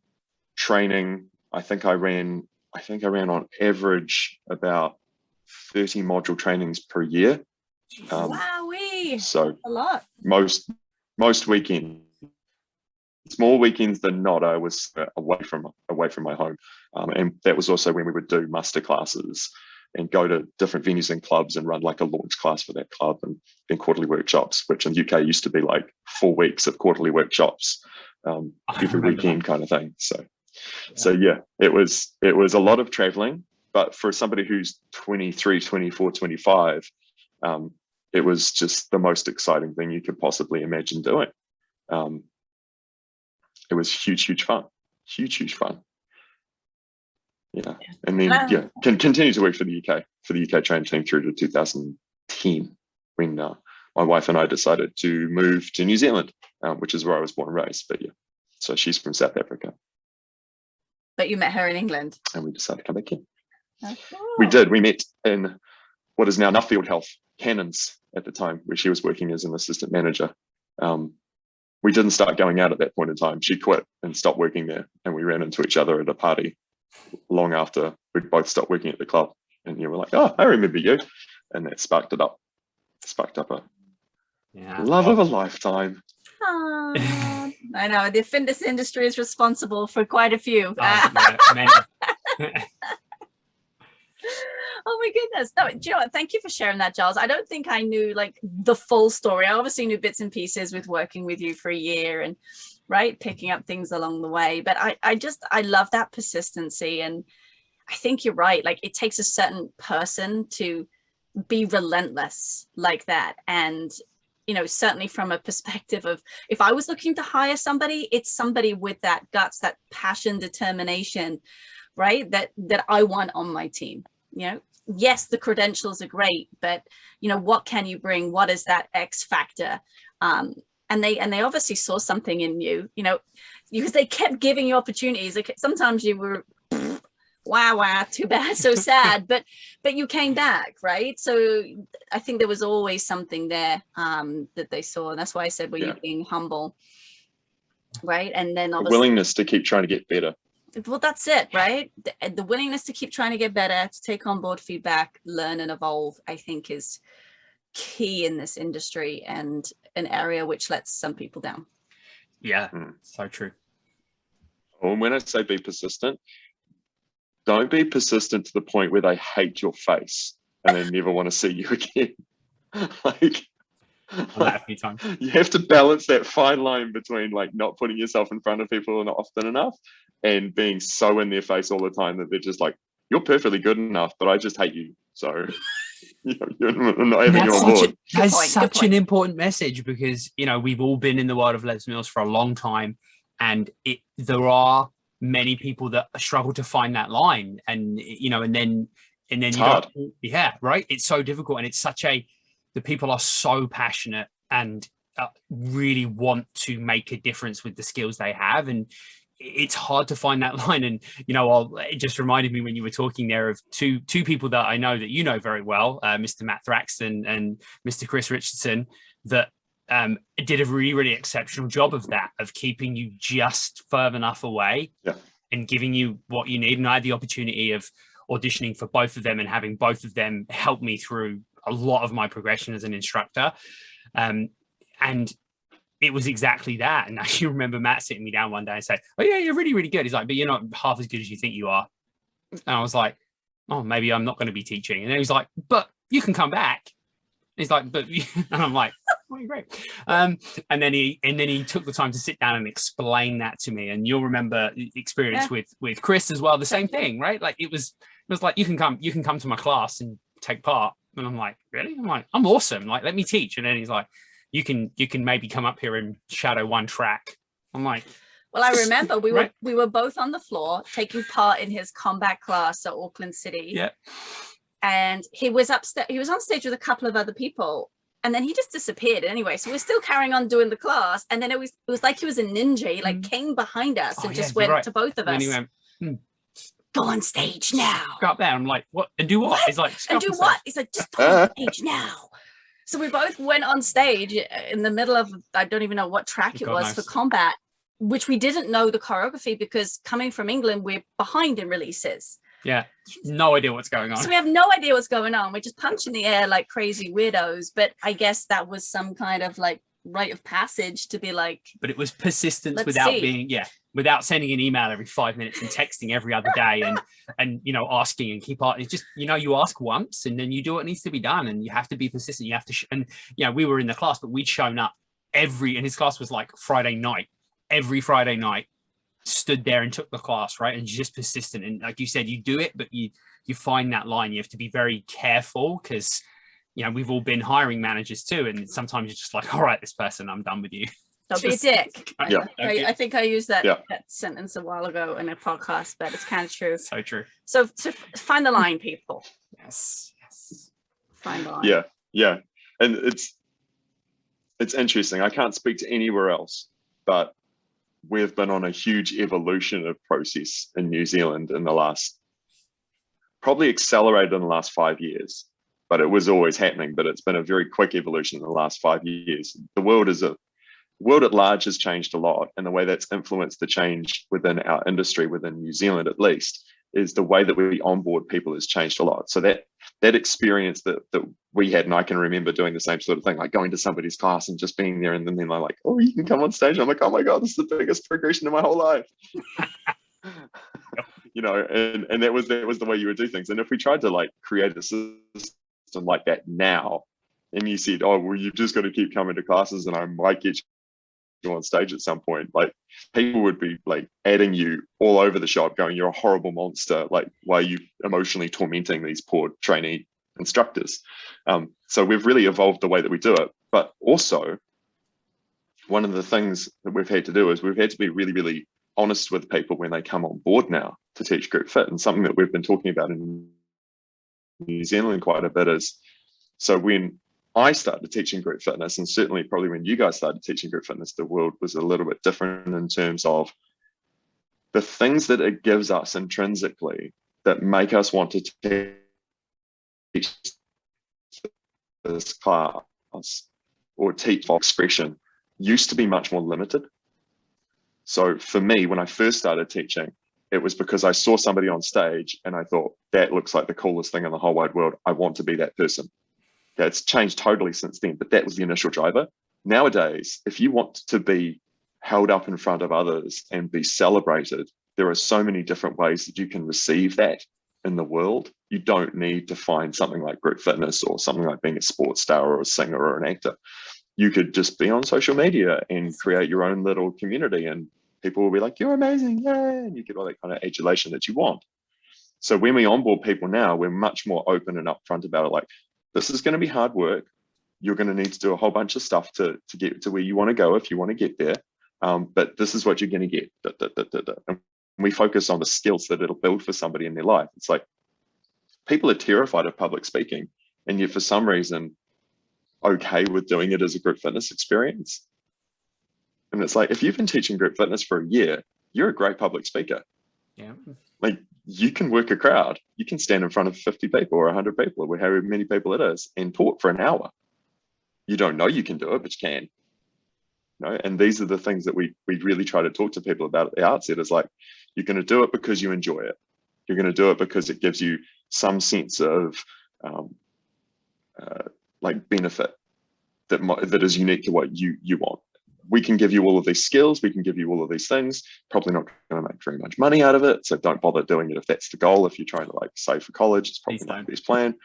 [SPEAKER 1] training. I think I ran on average about 30 module trainings per year.
[SPEAKER 2] Wowee!
[SPEAKER 1] So
[SPEAKER 2] a lot.
[SPEAKER 1] Most weekends, more weekends than not, I was away from my home, and that was also when we would do muster classes and go to different venues and clubs and run like a launch class for that club, and then quarterly workshops, which in the UK used to be like 4 weeks of quarterly workshops every weekend kind of thing. So yeah, it was a lot of traveling, but for somebody who's 23, 24, 25, it was just the most exciting thing you could possibly imagine doing. It was huge fun. Yeah. And then continue to work for the UK training team through to 2010, when my wife and I decided to move to New Zealand, which is where I was born and raised. But yeah, so she's from South Africa.
[SPEAKER 2] But you met her in England.
[SPEAKER 1] And we decided to come back in.
[SPEAKER 2] Oh, cool.
[SPEAKER 1] We did. We met in what is now Nuffield Health, Cannons at the time, where she was working as an assistant manager. We didn't start going out at that point in time. She quit and stopped working there, and we ran into each other at a party long after we'd both stopped working at the club. And we're like, oh, I remember you. And that sparked up a love of a lifetime.
[SPEAKER 2] I know, the fitness industry is responsible for quite a few. Oh my goodness. No, do you know what? Thank you for sharing that, Giles. I don't think I knew like the full story. I obviously knew bits and pieces with working with you for a year and picking up things along the way. But I love that persistency. And I think you're right. Like, it takes a certain person to be relentless like that. And certainly from a perspective of, if I was looking to hire somebody, it's somebody with that guts, that passion, determination, right? That I want on my team. Yes, the credentials are great, but what can you bring? What is that X factor? And they obviously saw something in you, because they kept giving you opportunities. Like, sometimes you were wow, too bad, so sad. But you came back, right? So I think there was always something there that they saw, and that's why I said, were you being humble, right? And then obviously
[SPEAKER 1] willingness to keep trying to get better.
[SPEAKER 2] Well, that's it, right? The willingness to keep trying to get better, to take on board feedback, learn and evolve, I think is key in this industry, and an area which lets some people down.
[SPEAKER 3] Yeah, so true.
[SPEAKER 1] Well, when I say be persistent, don't be persistent to the point where they hate your face and they never want to see you again. Like,
[SPEAKER 3] a few times.
[SPEAKER 1] You have to balance that fine line between like not putting yourself in front of people not often enough and being so in their face all the time that they're just like, you're perfectly good enough, but I just hate you. So you're not having you on board.
[SPEAKER 3] That's such an important message, because, you know, we've all been in the world of Les Mills for a long time, and there are many people that struggle to find that line, and, you know, and then
[SPEAKER 1] It's
[SPEAKER 3] you
[SPEAKER 1] hard.
[SPEAKER 3] right. It's so difficult, and it's the people are so passionate and really want to make a difference with the skills they have, and it's hard to find that line. And, you know, it just reminded me when you were talking there of two people that I know that you know very well, Mr. Matt Thraxton and Mr. Chris Richardson, that did a really, really exceptional job of that, of keeping you just further enough away and giving you what you need. And I had the opportunity of auditioning for both of them and having both of them help me through a lot of my progression as an instructor. And it was exactly that. And I remember Matt sitting me down one day and saying, oh yeah, you're really, really good. He's like, but you're not half as good as you think you are. And I was like, oh, maybe I'm not going to be teaching. And then he's like, but you can come back. And he's like, but, and I'm like, oh, great. And then he took the time to sit down and explain that to me. And you'll remember experience with Chris as well, the same thing, right? Like it was like, you can come to my class and take part. And I'm like, really? I'm like, I'm awesome. Like, let me teach. And then he's like, you can maybe come up here and shadow one track. I'm like,
[SPEAKER 2] well, I remember we were both on the floor taking part in his combat class at Auckland City.
[SPEAKER 3] Yeah.
[SPEAKER 2] And he was upstairs. He was on stage with a couple of other people, and then he just disappeared anyway. So we're still carrying on doing the class. And then it was like he was a ninja. He like came behind us and just went to both of us.
[SPEAKER 3] And he went,
[SPEAKER 2] go on stage now.
[SPEAKER 3] Go up there. I'm like, what? And do what? He's like,
[SPEAKER 2] and do what? He's like, just go on stage now. So we both went on stage in the middle of, I don't even know what track it was for combat, which we didn't know the choreography, because coming from England, we're behind in releases.
[SPEAKER 3] Yeah, no idea what's going on.
[SPEAKER 2] So we have no idea what's going on. We're just punching the air like crazy weirdos. But I guess that was some kind of like rite of passage to be like.
[SPEAKER 3] But it was persistence without sending an email every 5 minutes and texting every other day and you know, asking and keep on. It's just, you know, you ask once and then you do what needs to be done, and you have to be persistent. You have to, and you know, we were in the class, but we'd shown up and his class was like Friday night, every Friday night, stood there and took the class, right? And just persistent. And like you said, you do it, but you find that line. You have to be very careful, because, you know, we've all been hiring managers too, and sometimes you're just like, all right, this person, I'm done with you.
[SPEAKER 2] Don't be a dick.
[SPEAKER 1] Yeah.
[SPEAKER 2] I think I used that sentence a while ago in a podcast, but it's kind of true.
[SPEAKER 3] So true.
[SPEAKER 2] So find the line, people.
[SPEAKER 3] Yes.
[SPEAKER 2] Find the line.
[SPEAKER 1] Yeah. And it's interesting. I can't speak to anywhere else, but we've been on a huge evolution of process in New Zealand in the last, probably accelerated in the last 5 years, but it was always happening. But it's been a very quick evolution in the last 5 years. The world at large has changed a lot, and the way that's influenced the change within our industry, within New Zealand at least, is the way that we onboard people has changed a lot. So that experience that we had, and I can remember doing the same sort of thing, like going to somebody's class and just being there, and then they're like, oh, you can come on stage. I'm like, oh my God, this is the biggest progression in my whole life. You know, and that was the way you would do things. And if we tried to like create a system like that now, and you said, oh, well, you've just got to keep coming to classes and I might get you on stage at some point, like people would be like adding you all over the shop, going, you're a horrible monster, like why are you emotionally tormenting these poor trainee instructors? So we've really evolved the way that we do it. But also, one of the things that we've had to do is we've had to be really, really honest with people when they come on board now to teach group fit. And something that we've been talking about in New Zealand quite a bit is, so when I started teaching group fitness, and certainly probably when you guys started teaching group fitness, the world was a little bit different in terms of the things that it gives us intrinsically that make us want to teach this class or teach expression used to be much more limited. So for me, when I first started teaching, it was because I saw somebody on stage and I thought, that looks like the coolest thing in the whole wide world. I want to be that person. That's changed totally since then, but that was the initial driver. Nowadays, if you want to be held up in front of others and be celebrated, there are so many different ways that you can receive that in the world. You don't need to find something like group fitness or something like being a sports star or a singer or an actor. You could just be on social media and create your own little community, and people will be like, you're amazing, yay, and you get all that kind of adulation that you want. So when we onboard people now, we're much more open and upfront about it. Like, this is going to be hard work. You're going to need to do a whole bunch of stuff to get to where you want to go if you want to get there. But this is what you're going to get. And we focus on the skills that it'll build for somebody in their life. It's like, people are terrified of public speaking, and yet for some reason okay with doing it as a group fitness experience. And it's like, if you've been teaching group fitness for a year, you're a great public speaker.
[SPEAKER 3] Yeah.
[SPEAKER 1] Like, you can work a crowd. You can stand in front of 50 people or 100 people or however many people it is and talk for an hour. You don't know you can do it, but you can. And these are the things that we really try to talk to people about at the outset. Is like, you're going to do it because you enjoy it. You're going to do it because it gives you some sense of like benefit that is unique to what you want. We can give you all of these skills. We can give you all of these things. Probably not going to make very much money out of it. So don't bother doing it if that's the goal. If you're trying to like save for college, it's probably not the best plan.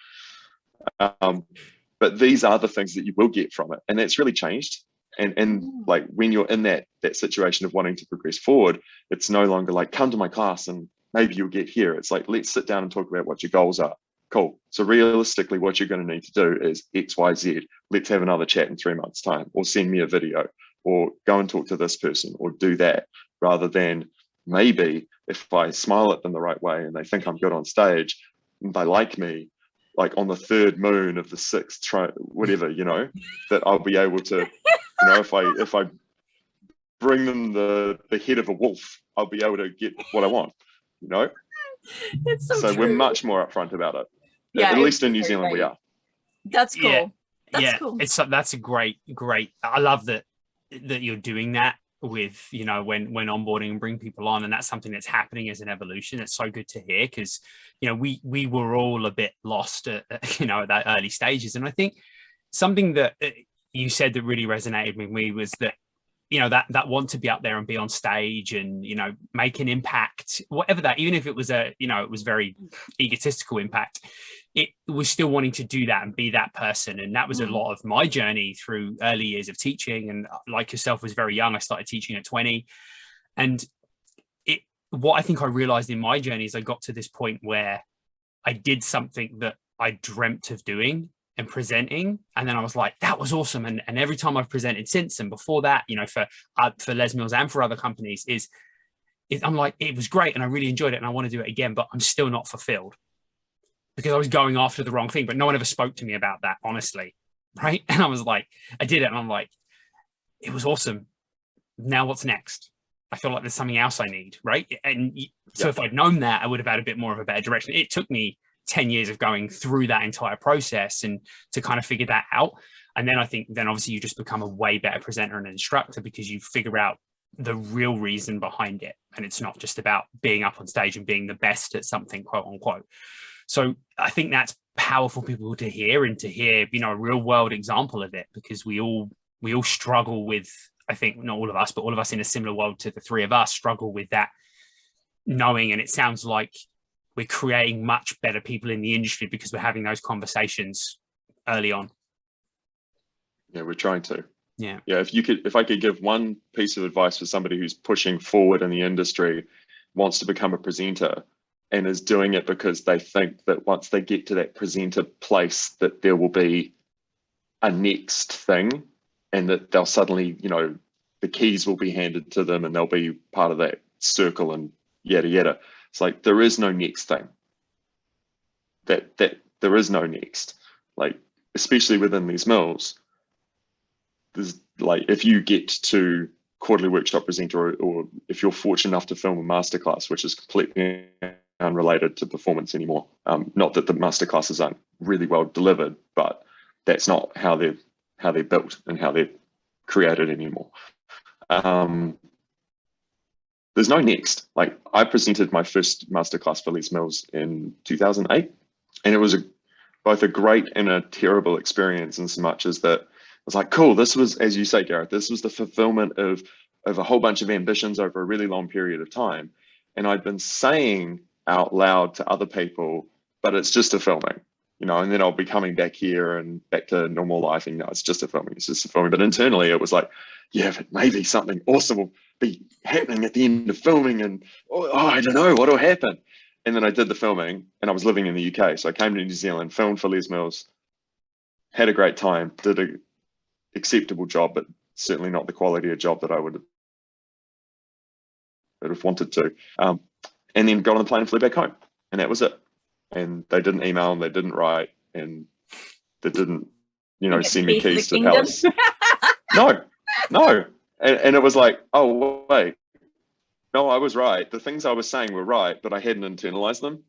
[SPEAKER 1] But these are the things that you will get from it. And that's really changed. And like, when you're in that situation of wanting to progress forward, it's no longer like, come to my class and maybe you'll get here. It's like, let's sit down and talk about what your goals are. Cool. So realistically, what you're going to need to do is X, Y, Z. Let's have another chat in 3 months' time, or send me a video, or go and talk to this person, or do that, rather than maybe if I smile at them the right way and they think I'm good on stage and they like me, like on the third moon of the sixth, whatever, that I'll be able to, if I bring them the head of a wolf, I'll be able to get what I want,
[SPEAKER 2] It's so true.
[SPEAKER 1] We're much more upfront about it.
[SPEAKER 2] Yeah,
[SPEAKER 1] at least in New Zealand, we are.
[SPEAKER 2] That's cool.
[SPEAKER 3] Yeah.
[SPEAKER 2] That's cool.
[SPEAKER 3] That's a great. I love that you're doing that with, when onboarding and bring people on, and that's something that's happening as an evolution. It's so good to hear, because, we were all a bit lost at that early stages. And I think something that you said that really resonated with me was that, that want to be up there and be on stage and, make an impact, whatever that, even if it was it was very egotistical impact, it was still wanting to do that and be that person. And that was a lot of my journey through early years of teaching. And like yourself, was very young. I started teaching at 20. And what I think I realized in my journey is I got to this point where I did something that I dreamt of doing and presenting, and then I was like, that was awesome. And every time I've presented since, and before that, for Les Mills and for other companies, I'm like, it was great and I really enjoyed it and I want to do it again, but I'm still not fulfilled because I was going after the wrong thing. But no one ever spoke to me about that, honestly, right? And I was like, I did it, and I'm like, it was awesome. Now what's next? I feel like there's something else I need, right? And so if I'd known that, I would have had a bit more of a better direction. It took me 10 years of going through that entire process and to kind of figure that out. And then I think obviously you just become a way better presenter and instructor because you figure out the real reason behind it. And it's not just about being up on stage and being the best at something, quote unquote. So I think that's powerful people to hear, and to hear, a real world example of it, because we all struggle with, I think not all of us, but all of us in a similar world to the three of us struggle with that knowing. And it sounds like we're creating much better people in the industry because we're having those conversations early on.
[SPEAKER 1] Yeah, we're trying to.
[SPEAKER 3] Yeah.
[SPEAKER 1] Yeah. If I could give one piece of advice for somebody who's pushing forward in the industry, wants to become a presenter, and is doing it because they think that once they get to that presenter place, that there will be a next thing, and that they'll suddenly, the keys will be handed to them and they'll be part of that circle and yada, yada. It's like, there is no next thing. That there is no next. Like, especially within these mills, there's like, if you get to quarterly workshop presenter, or if you're fortunate enough to film a masterclass, which is completely related to performance anymore. Not that the masterclasses aren't really well delivered, but that's not how they're built and how they're created anymore. There's no next. Like, I presented my first masterclass for Les Mills in 2008, and it was both a great and a terrible experience, in so much as that I was like, cool, this was, as you say, Gareth, this was the fulfillment of a whole bunch of ambitions over a really long period of time. And I'd been saying out loud to other people, but it's just a filming, you know, and then I'll be coming back here and back to normal life, and, no, it's just a filming, it's just a filming. But internally it was like, yeah, but maybe something awesome will be happening at the end of filming, and I don't know what will happen. And then I did the filming, and I was living in the UK. So I came to New Zealand, filmed for Les Mills, had a great time, did an acceptable job, but certainly not the quality of job that I would have wanted to. And then got on the plane and flew back home. And that was it. And they didn't email, and they didn't write, and they didn't, you know, send me keys to the palace. No. And it was like, oh, wait. No, I was right. The things I was saying were right, but I hadn't internalized them.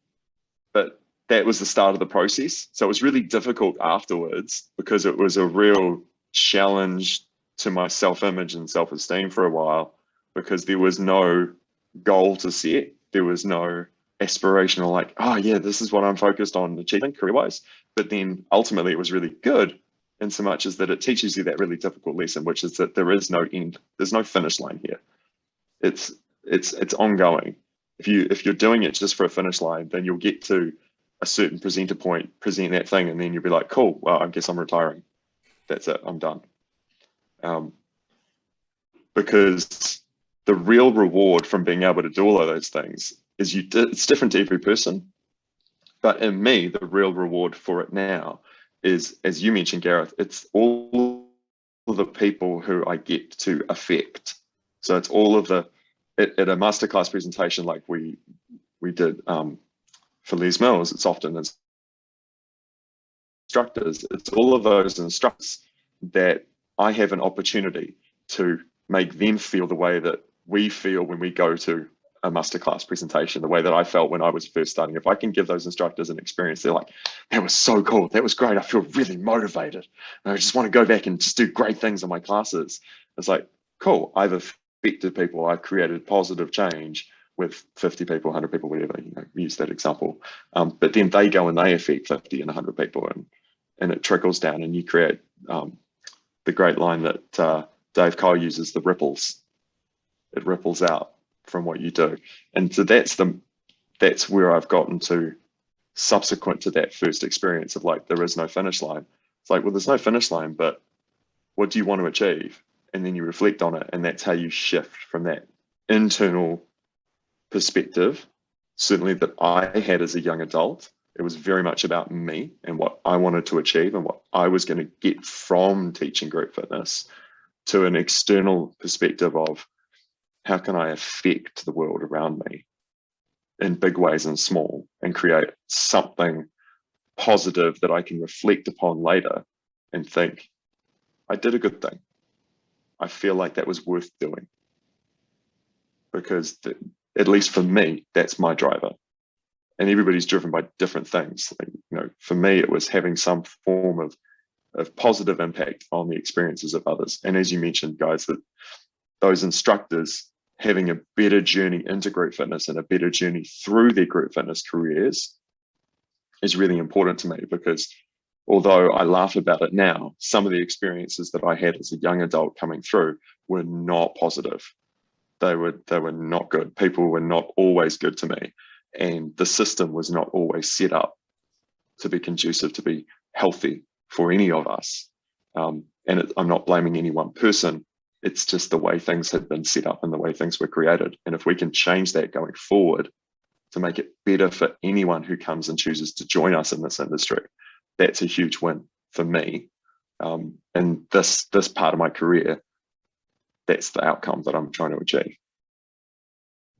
[SPEAKER 1] But that was the start of the process. So it was really difficult afterwards, because it was a real challenge to my self-image and self-esteem for a while, because there was no goal to set. There was no aspirational, like, oh yeah, this is what I'm focused on achieving career-wise. But then ultimately it was really good, in so much as that it teaches you that really difficult lesson, which is that there is no end. There's no finish line here. It's ongoing. If you're doing it just for a finish line, then you'll get to a certain presenter point, present that thing, and then you'll be like, cool, well, I guess I'm retiring. That's it, I'm done. Because the real reward from being able to do all of those things is it's different to every person. But in me, the real reward for it now is, as you mentioned, Gareth, it's all of the people who I get to affect. So it's all of at a masterclass presentation like we did for Les Mills, it's often instructors. It's all of those instructors that I have an opportunity to make them feel the way that we feel when we go to a masterclass presentation, the way that I felt when I was first starting. If I can give those instructors an experience, they're like, that was so cool, that was great, I feel really motivated, and I just want to go back and just do great things in my classes. It's like, cool, I've affected people, I've created positive change with 50 people, 100 people, whatever, you know, use that example. But then they go and they affect 50 and 100 people, and it trickles down, and you create the great line that Dave Cole uses, the ripples. It ripples out from what you do. And so that's where I've gotten to subsequent to that first experience of like, there is no finish line. It's like, well, there's no finish line, but what do you want to achieve? And then you reflect on it, and that's how you shift from that internal perspective, certainly that I had as a young adult. It was very much about me and what I wanted to achieve and what I was going to get from teaching group fitness, to an external perspective of how can I affect the world around me in big ways and small, and create something positive that I can reflect upon later and think, I did a good thing. I feel like that was worth doing. Because at least for me, that's my driver. And everybody's driven by different things. Like, you know, for me, it was having some form of positive impact on the experiences of others. And as you mentioned, guys, that those instructors having a better journey into group fitness and a better journey through their group fitness careers is really important to me, because although I laugh about it now, some of the experiences that I had as a young adult coming through were not positive. They were not good. People were not always good to me. And the system was not always set up to be conducive, to be healthy for any of us. I'm not blaming any one person. It's just the way things had been set up and the way things were created. And if we can change that going forward to make it better for anyone who comes and chooses to join us in this industry, that's a huge win for me. And this part of my career, that's the outcome that I'm trying to achieve.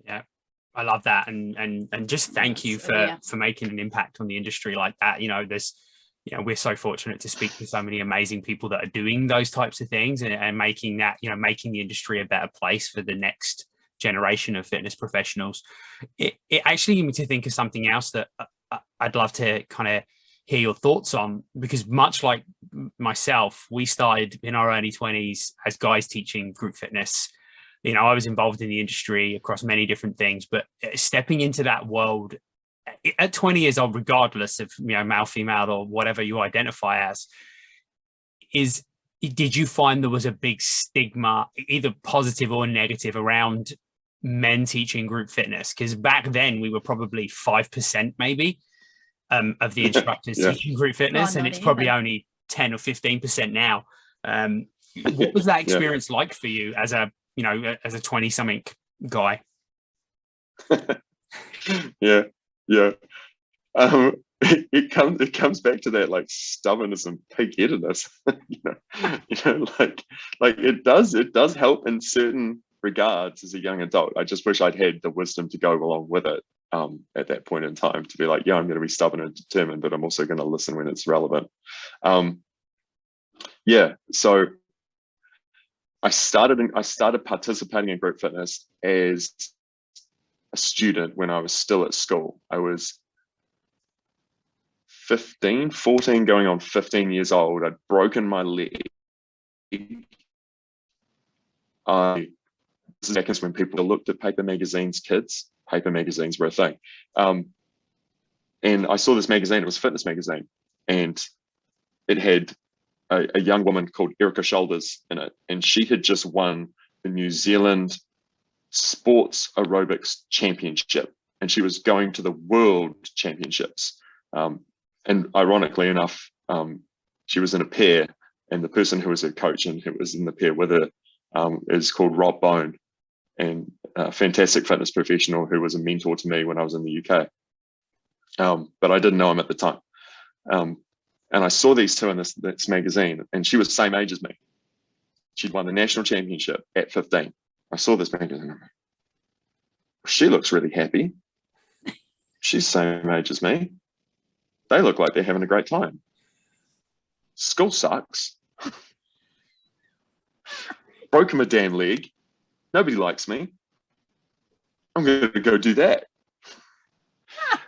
[SPEAKER 3] Yeah, I love that. And just thank you for making an impact on the industry like that. You know, we're so fortunate to speak to so many amazing people that are doing those types of things and making that, making the industry a better place for the next generation of fitness professionals, it actually gave me to think of something else that I'd love to kind of hear your thoughts on, because much like myself, we started in our early 20s as guys teaching group fitness. You know, I was involved in the industry across many different things, but stepping into that world at 20 years old, regardless of, you know, male, female, or whatever you identify as, did you find there was a big stigma, either positive or negative, around men teaching group fitness? Because back then we were probably 5% maybe of the instructors teaching group fitness, and it's probably only 10 or 15% now. What was that experience like for you as a 20-something guy?
[SPEAKER 1] It comes back to that like stubbornness and pig-headedness. like it does help in certain regards as a young adult. I just wish I'd had the wisdom to go along with it at that point in time, to be like, yeah, I'm going to be stubborn and determined, but I'm also going to listen when it's relevant. So I started participating in group fitness as a student when I was still at school. I was 14 going on 15 years old. I'd broken my leg. This is when people looked at paper magazines, kids. Paper magazines were a thing. And I saw this magazine, it was a fitness magazine, and it had a young woman called Erica Shoulders in it. And she had just won the New Zealand Sports Aerobics Championship. And she was going to the World Championships. And ironically enough, she was in a pair, and the person who was her coach and who was in the pair with her is called Rob Bone, and a fantastic fitness professional who was a mentor to me when I was in the UK. But I didn't know him at the time. And I saw these two in this magazine, and she was the same age as me. She'd won the national championship at 15. I saw this magazine. She looks really happy. She's the same age as me. They look like they're having a great time. School sucks. Broken my damn leg. Nobody likes me. I'm going to go do that.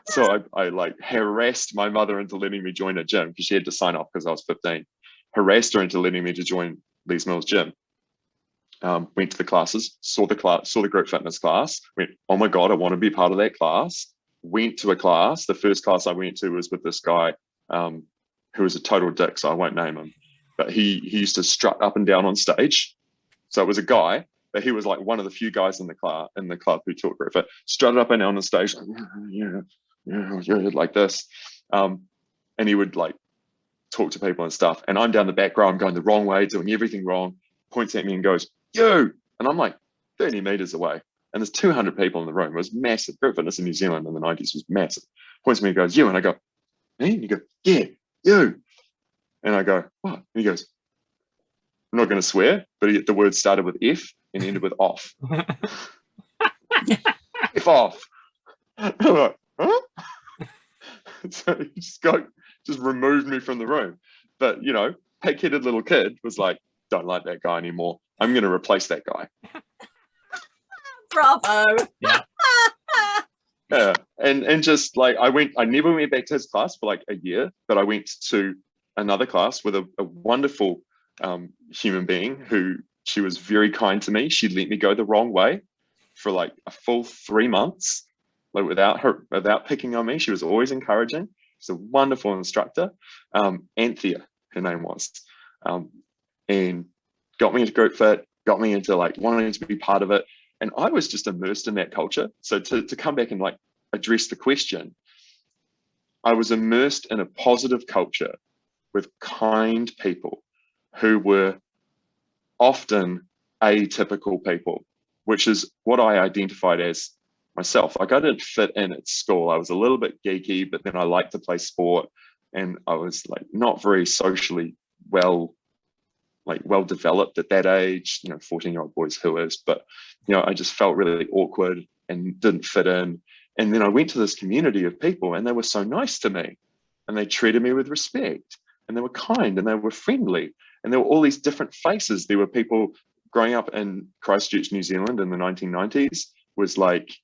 [SPEAKER 1] So I like harassed my mother into letting me join a gym, because she had to sign off because I was 15. Harassed her into letting me to join Lee's Mills gym. Went to the classes, saw the group fitness class, went, oh my God, I want to be part of that class. Went to a class. The first class I went to was with this guy who was a total dick, so I won't name him. But he used to strut up and down on stage. So it was a guy, but he was like one of the few guys in the club who taught group fit. Strutted up and down on stage, like, like this. And he would like talk to people and stuff. And I'm down the back row, I'm going the wrong way, doing everything wrong, points at me and goes, "You!" And I'm like 30 meters away. And there's 200 people in the room. It was massive. Group fitness in New Zealand in the 90s was massive. Points at me and goes, "You." And I go, "Me?" And he goes, "Yeah, you." And I go, "What?" And he goes, I'm not going to swear, but the word started with F and ended with off. F off. I'm like, huh? So he just removed me from the room. But, you know, pig-headed little kid was like, don't like that guy anymore. I'm going to replace that guy.
[SPEAKER 2] Bravo.
[SPEAKER 3] Yeah.
[SPEAKER 1] Yeah. And just like, I never went back to his class for like a year, but I went to another class with a wonderful human being who, she was very kind to me. She let me go the wrong way for like a full 3 months, like without picking on me. She was always encouraging. She's a wonderful instructor. Anthea, her name was, and got me into group fit, got me into like wanting to be part of it. And I was just immersed in that culture. So to come back and like address the question, I was immersed in a positive culture with kind people who were often atypical people, which is what I identified as myself. Like I didn't fit in at school. I was a little bit geeky, but then I liked to play sport, and I was like not very socially well developed at that age, 14-year-old boys who is, but I just felt really awkward and didn't fit in. And then I went to this community of people, and they were so nice to me, and they treated me with respect, and they were kind, and they were friendly, and there were all these different faces. There were people growing up in Christchurch, New Zealand in the 1990s was like,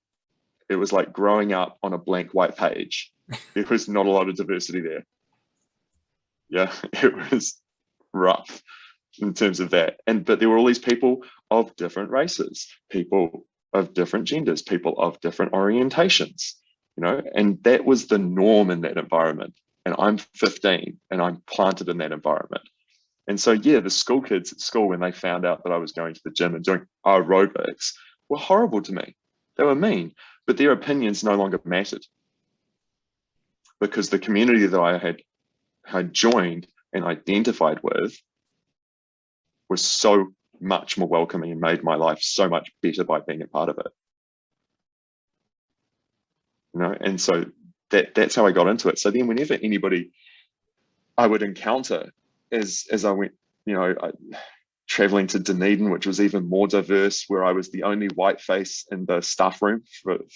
[SPEAKER 1] it was like growing up on a blank white page. There was not a lot of diversity there. Yeah, it was rough in terms of that. But there were all these people of different races, people of different genders, people of different orientations, you know, and that was the norm in that environment. And I'm 15 and I'm planted in that environment. And so, yeah, the school kids at school, when they found out that I was going to the gym and doing aerobics, were horrible to me. They were mean, but their opinions no longer mattered, because the community that I had joined and identified with was so much more welcoming and made my life so much better by being a part of it. You know, and so that's how I got into it. So then whenever anybody I would encounter as I went, you know, traveling to Dunedin, which was even more diverse, where I was the only white face in the staff room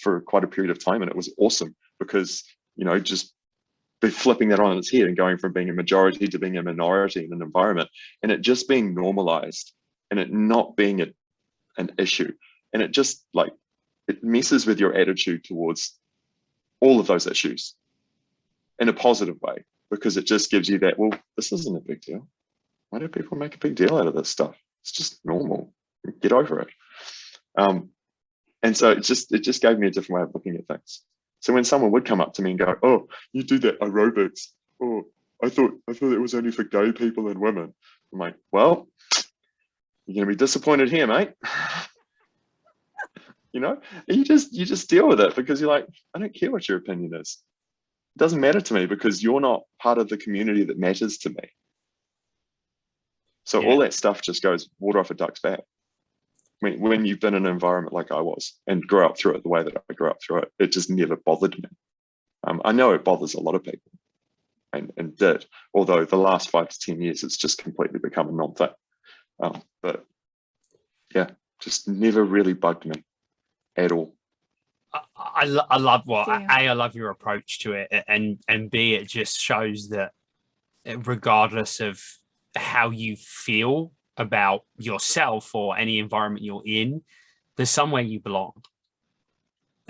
[SPEAKER 1] for quite a period of time. And it was awesome because, you know, just flipping that on its head and going from being a majority to being a minority in an environment, and it just being normalized and it not being an issue. And it just like, it messes with your attitude towards all of those issues in a positive way, because it just gives you that, well, this isn't a big deal. Why do people make a big deal out of this stuff? It's just normal. Get over it. And so it just gave me a different way of looking at things. So when someone would come up to me and go, "Oh, you do that aerobics. Oh, I thought it was only for gay people and women." I'm like, "Well, you're gonna be disappointed here, mate." You know, and you just deal with it, because you're like, I don't care what your opinion is. It doesn't matter to me, because you're not part of the community that matters to me. So all that stuff just goes water off a duck's back. When you've been in an environment like I was and grew up through it the way that I grew up through it, it just never bothered me. I know it bothers a lot of people, and did, although the last 5 to 10 years, it's just completely become a non-thing. But yeah, just never really bugged me at all.
[SPEAKER 3] I love I love your approach to it, and B, it just shows that regardless of how you feel about yourself or any environment you're in, there's somewhere you belong,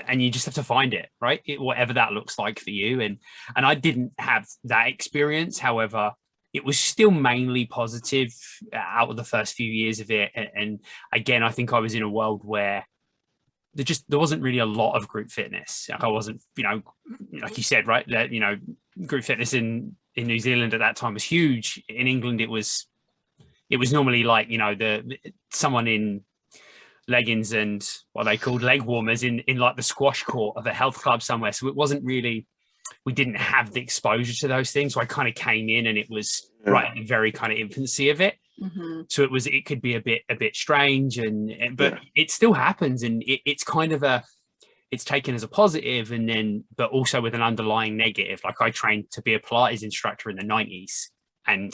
[SPEAKER 3] and you just have to find it, right? Whatever that looks like for you. And I didn't have that experience. However, it was still mainly positive out of the first few years of it. And again, I think I was in a world where there wasn't really a lot of group fitness. Like I wasn't, you know, like you said, right, that, you know, group fitness in New Zealand at that time was huge. In England, it was normally like, you know, someone in leggings and what they called leg warmers in like the squash court of a health club somewhere. So it wasn't really, we didn't have the exposure to those things. So I kind of came in and it was right at the very kind of infancy of it. Mm-hmm. So it could be a bit strange, but it still happens, and it's kind of it's taken as a positive, and then but also with an underlying negative. Like I trained to be a Pilates instructor in the 90s, and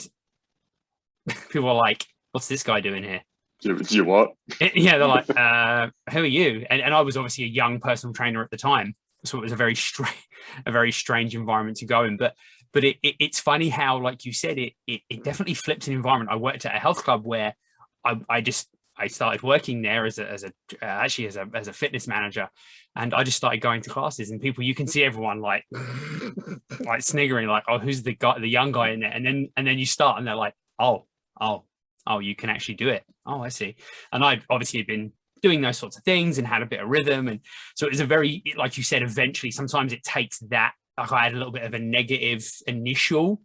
[SPEAKER 3] people are like, "What's this guy doing here?"
[SPEAKER 1] You what?
[SPEAKER 3] Yeah, they're like, "Who are you?" And I was obviously a young personal trainer at the time, so it was a very strange environment to go in. But it's funny how, like you said, it definitely flips an environment. I worked at a health club where I started working there as a fitness manager, and I just started going to classes, and you can see everyone like sniggering, like, "Oh, who's the young guy in there?" And then you start, and they're like, oh, you can actually do it. Oh, I see. And I'd obviously been doing those sorts of things and had a bit of rhythm, and so it was a very, like you said, eventually sometimes it takes that. Like I had a little bit of a negative initial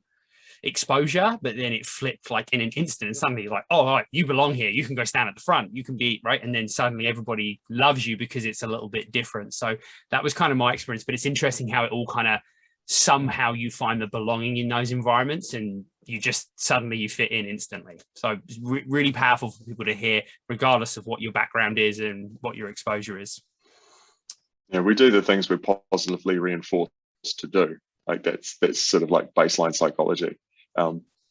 [SPEAKER 3] exposure, but then it flipped like in an instant, and suddenly like, oh, all right, you belong here, you can go stand at the front, you can be right, and then suddenly everybody loves you because it's a little bit different. So that was kind of my experience, but it's interesting how it all kind of somehow you find the belonging in those environments, and you just suddenly you fit in instantly. So it's really powerful for people to hear, regardless of what your background is and what your exposure is.
[SPEAKER 1] Yeah, we do the things we're positively reinforced to do. Like that's sort of like baseline psychology.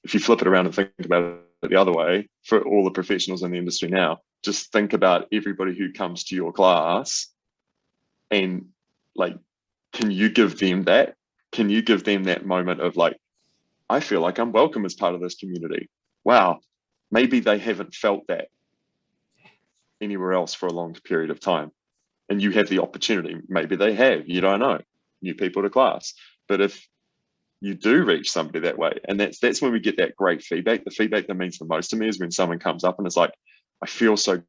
[SPEAKER 1] If you flip it around and think about it the other way, for all the professionals in the industry now, just think about everybody who comes to your class, and like, can you give them that? Can you give them that moment of like, I feel like I'm welcome as part of this community? Wow, maybe they haven't felt that. anywhere else for a long period of time. And you have the opportunity, maybe they have, you don't know, new people to class. But if you do reach somebody that way, and that's when we get that great feedback. The feedback that means the most to me is when someone comes up and is like, I feel so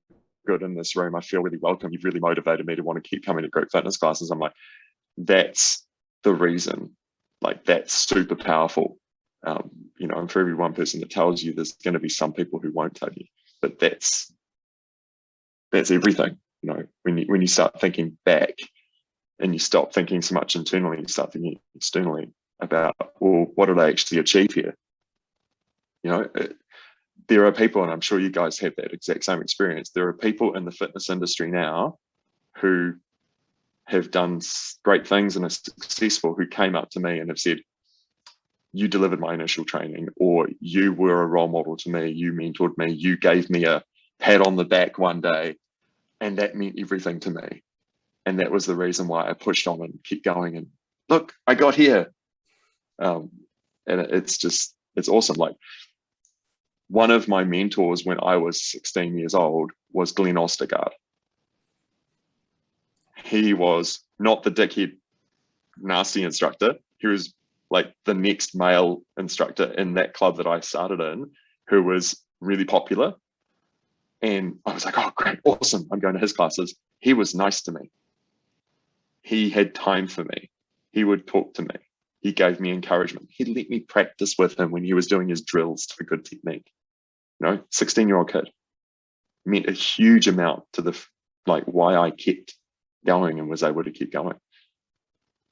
[SPEAKER 1] good in this room. I feel really welcome. You've really motivated me to want to keep coming to group fitness classes. I'm like, that's the reason. Like, that's super powerful. You know, and for every one person that tells you, there's going to be some people who won't tell you. But that's everything. You know, when you start thinking back and you stop thinking so much internally, you start thinking externally about, well, what did I actually achieve here? You know, there are people, and I'm sure you guys have that exact same experience. There are people in the fitness industry now who have done great things and are successful, who came up to me and have said, you delivered my initial training, or you were a role model to me, you mentored me, you gave me a pat on the back one day, and that meant everything to me. And that was the reason why I pushed on and kept going. And look, I got here. And it's awesome. Like, one of my mentors when I was 16 years old was Glenn Ostergaard. He was not the dickhead, nasty instructor. He was like the next male instructor in that club that I started in, who was really popular. And I was like, oh, great, awesome. I'm going to his classes. He was nice to me. He had time for me. He would talk to me. He gave me encouragement. He let me practice with him when he was doing his drills for good technique. You know, 16-year-old kid. Meant a huge amount to the, like, why I kept going and was able to keep going.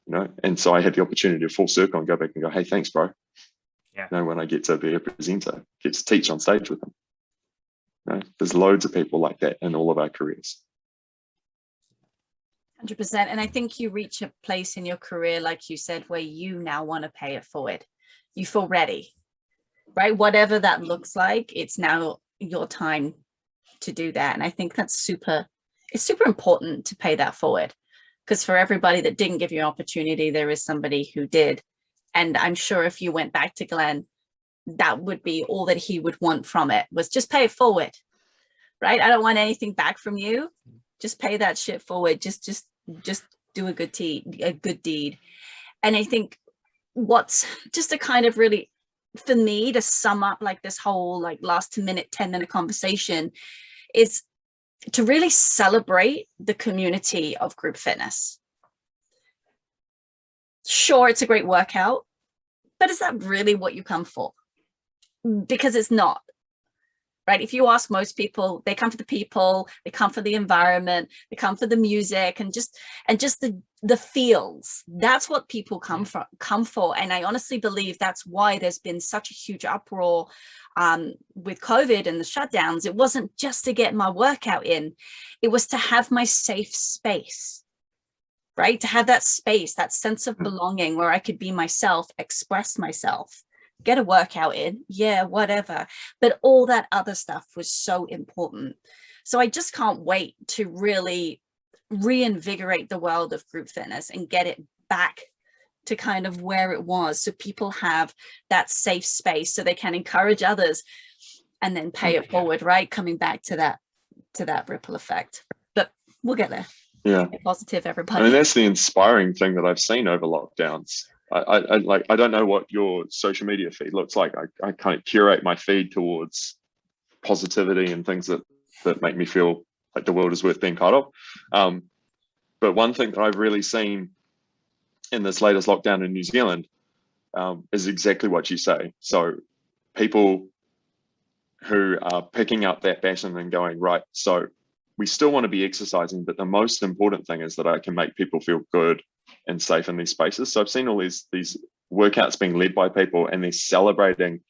[SPEAKER 1] You know, and so I had the opportunity to full circle and go back and go, hey, thanks, bro.
[SPEAKER 3] Yeah.
[SPEAKER 1] You know, when I get to be a presenter, get to teach on stage with them. You know, there's loads of people like that in all of our careers.
[SPEAKER 2] 100%. And I think you reach a place in your career, like you said, where you now want to pay it forward. You feel ready, right? Whatever that looks like, it's now your time to do that. And I think that's it's super important to pay that forward, because for everybody that didn't give you an opportunity, there is somebody who did. And I'm sure if you went back to Glenn, that would be all that he would want from it, was just pay it forward, right? I don't want anything back from you. Just pay that shit forward. Just do a good deed. And I think what's just a kind of really, for me, to sum up like this whole like last 10-minute conversation, is to really celebrate the community of group fitness. Sure, it's a great workout, but is that really what you come for? Because it's not. Right? If you ask most people, they come for the people, they come for the environment, they come for the music, and just the feels. That's what people come for. And I honestly believe that's why there's been such a huge uproar with COVID and the shutdowns. It wasn't just to get my workout in, it was to have my safe space, right? To have that space, that sense of belonging where I could be myself, express myself. Get a workout in, yeah, whatever. But all that other stuff was so important. So I just can't wait to really reinvigorate the world of group fitness and get it back to kind of where it was, so people have that safe space so they can encourage others and then pay it forward, right? Coming back to that ripple effect. But we'll get there.
[SPEAKER 1] Yeah.
[SPEAKER 2] Stay positive, everybody.
[SPEAKER 1] I mean, that's the inspiring thing that I've seen over lockdowns. I don't know what your social media feed looks like. I kind of curate my feed towards positivity and things that make me feel like the world is worth being part of. But one thing that I've really seen in this latest lockdown in New Zealand is exactly what you say. So people who are picking up that baton and going, right, so we still want to be exercising, but the most important thing is that I can make people feel good and safe in these spaces. So I've seen all these workouts being led by people, and they're celebrating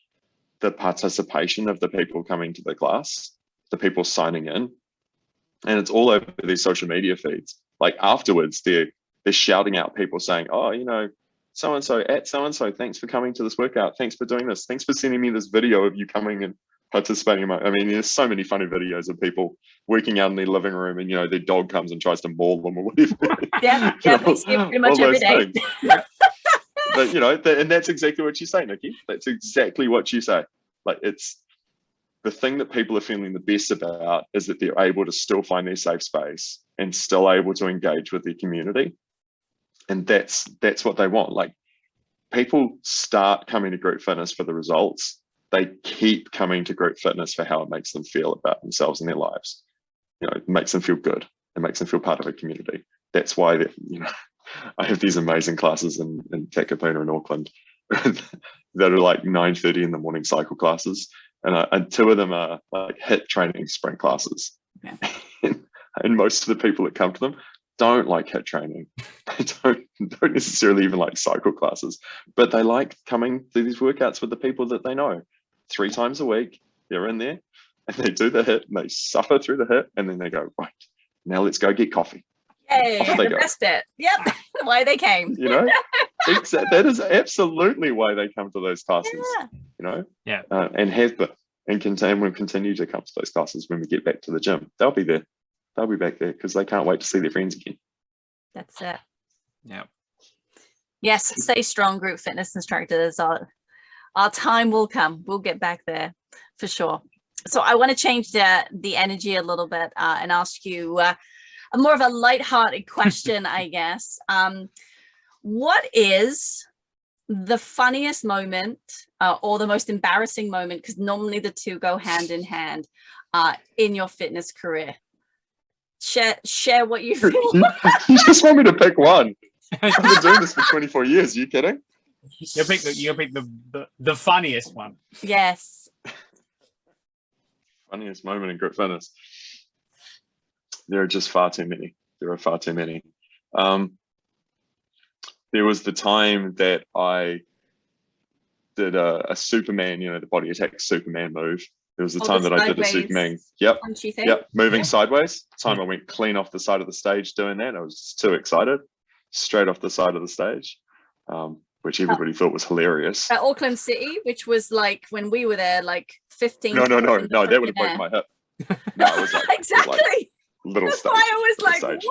[SPEAKER 1] the participation of the people coming to the class, the people signing in, and it's all over their social media feeds. Like afterwards, they're shouting out people saying, oh, you know, so-and-so at so-and-so, thanks for coming to this workout. Thanks for doing this. Thanks for sending me this video of you coming and participating. I mean, there's so many funny videos of people working out in their living room, and, you know, their dog comes and tries to maul them or whatever.
[SPEAKER 2] Yeah, we see it pretty much every day.
[SPEAKER 1] But, you know, and that's exactly what you say, Nikki. That's exactly what you say. Like, it's the thing that people are feeling the best about is that they're able to still find their safe space and still able to engage with their community. And that's what they want. Like, people start coming to group fitness for the results. They keep coming to group fitness for how it makes them feel about themselves and their lives. You know, it makes them feel good. It makes them feel part of a community. That's why that, you know, I have these amazing classes in Takapuna in Auckland that are like 9:30 in the morning cycle classes, and 2 of them are like HIIT training sprint classes.
[SPEAKER 2] Yeah.
[SPEAKER 1] And most of the people that come to them don't like HIIT training. They don't necessarily even like cycle classes, but they like coming to these workouts with the people that they know. 3 times a week, they're in there and they do the HIIT and they suffer through the HIIT, and then they go, right, now let's go get coffee.
[SPEAKER 2] Yay, the best bit. Yep, why they came.
[SPEAKER 1] You know, that is absolutely why they come to those classes. Yeah. You know,
[SPEAKER 3] yeah,
[SPEAKER 1] and we'll continue to come to those classes when we get back to the gym. They'll be there. They'll be back there because they can't wait to see their friends again.
[SPEAKER 2] That's it.
[SPEAKER 3] Yeah.
[SPEAKER 2] Yes, stay strong, group fitness instructors. Our time will come. We'll get back there for sure. So I want to change the energy a little bit and ask you a more of a lighthearted question, I guess. What is the funniest moment or the most embarrassing moment, because normally the two go hand in hand, in your fitness career? Share what you feel.
[SPEAKER 1] You just want me to pick one? I've been doing this for 24 years. Are you kidding?
[SPEAKER 3] You pick the funniest one.
[SPEAKER 2] Yes.
[SPEAKER 1] Funniest moment in group fitness. There are just far too many. There are far too many. There was the time that I did a Superman, you know, the body attack Superman move. There was the time that I did a Superman. Yep. Moving sideways. Time I went clean off the side of the stage doing that. I was just too excited. Straight off the side of the stage, which everybody thought was hilarious.
[SPEAKER 2] At Auckland City, which was like when we were there, like 15.
[SPEAKER 1] No, that would have broken my hip. No, it was like,
[SPEAKER 2] exactly.
[SPEAKER 1] It was like little
[SPEAKER 2] That's
[SPEAKER 1] stage.
[SPEAKER 2] why I was like,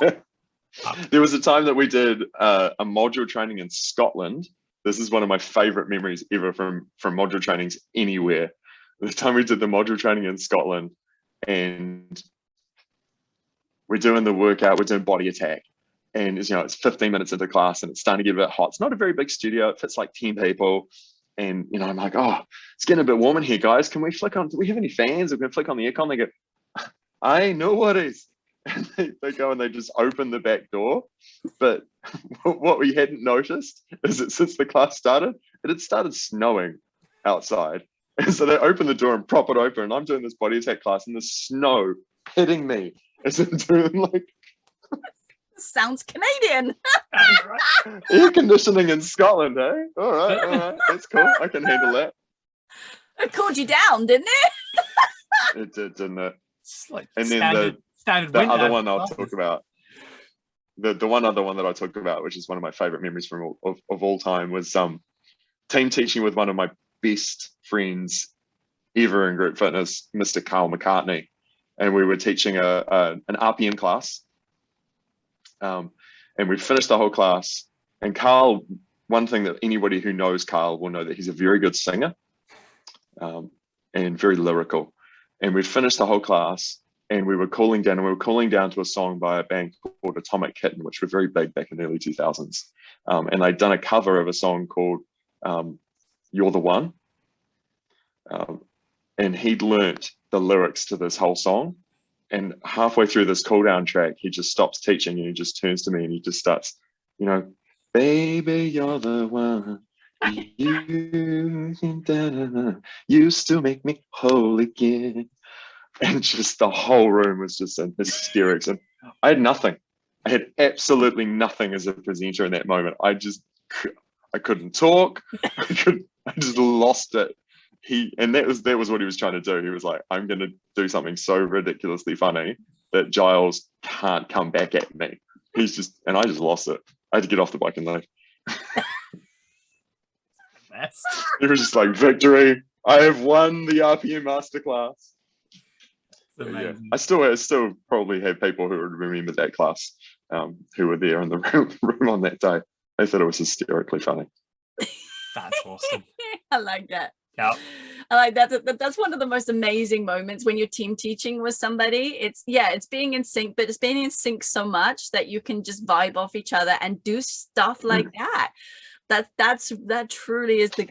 [SPEAKER 2] what?
[SPEAKER 1] There was a time that we did a module training in Scotland. This is one of my favorite memories ever from module trainings anywhere. The time we did the module training in Scotland, and we're doing the workout, we're doing body attack, and you know, it's 15 minutes into class and it's starting to get a bit hot. It's not a very big studio, it fits like 10 people. And you know, I'm like, oh, it's getting a bit warm in here, guys. Can we flick on, do we have any fans? We're gonna flick on the aircon. They go, I know what is. And they go and they just open the back door. But what we hadn't noticed is that since the class started, it had started snowing outside. And so they open the door and prop it open. And I'm doing this body attack class and the snow hitting me as I'm doing like...
[SPEAKER 2] Sounds Canadian.
[SPEAKER 1] Air conditioning in Scotland, eh? All right. That's cool. I can handle that.
[SPEAKER 2] It cooled you down, didn't it?
[SPEAKER 1] It did, didn't it?
[SPEAKER 3] Like
[SPEAKER 1] and then the other one I'll talk about, the one other one that I talk about, which is one of my favorite memories from of all time, was team teaching with one of my best friends ever in group fitness, Mr. Carl McCartney, and we were teaching an RPM class, and we finished the whole class. And Carl, one thing that anybody who knows Carl will know that he's a very good singer, and very lyrical. And we finished the whole class, and we were cooling down, to a song by a band called Atomic Kitten, which were very big back in the early 2000s. And they'd done a cover of a song called You're the One. And he'd learnt the lyrics to this whole song. And halfway through this cool down track, he just stops teaching and he just turns to me and he just starts, you know, baby, you're the one. You still make me whole again. And just the whole room was just in hysterics. And I had nothing. I had absolutely nothing as a presenter in that moment. I couldn't talk. I just lost it. That was what he was trying to do. He was like, I'm going to do something so ridiculously funny that Giles can't come back at me. And I just lost it. I had to get off the bike and leave. It was just like, victory. I have won the RPM masterclass. Yeah. I still probably have people who would remember that class, who were there in the room on that day. They thought it was hysterically funny.
[SPEAKER 3] That's awesome.
[SPEAKER 2] I like that.
[SPEAKER 3] Yeah.
[SPEAKER 2] I like that's one of the most amazing moments when you're team teaching with somebody. It's being in sync, but it's being in sync so much that you can just vibe off each other and do stuff like that. That truly is the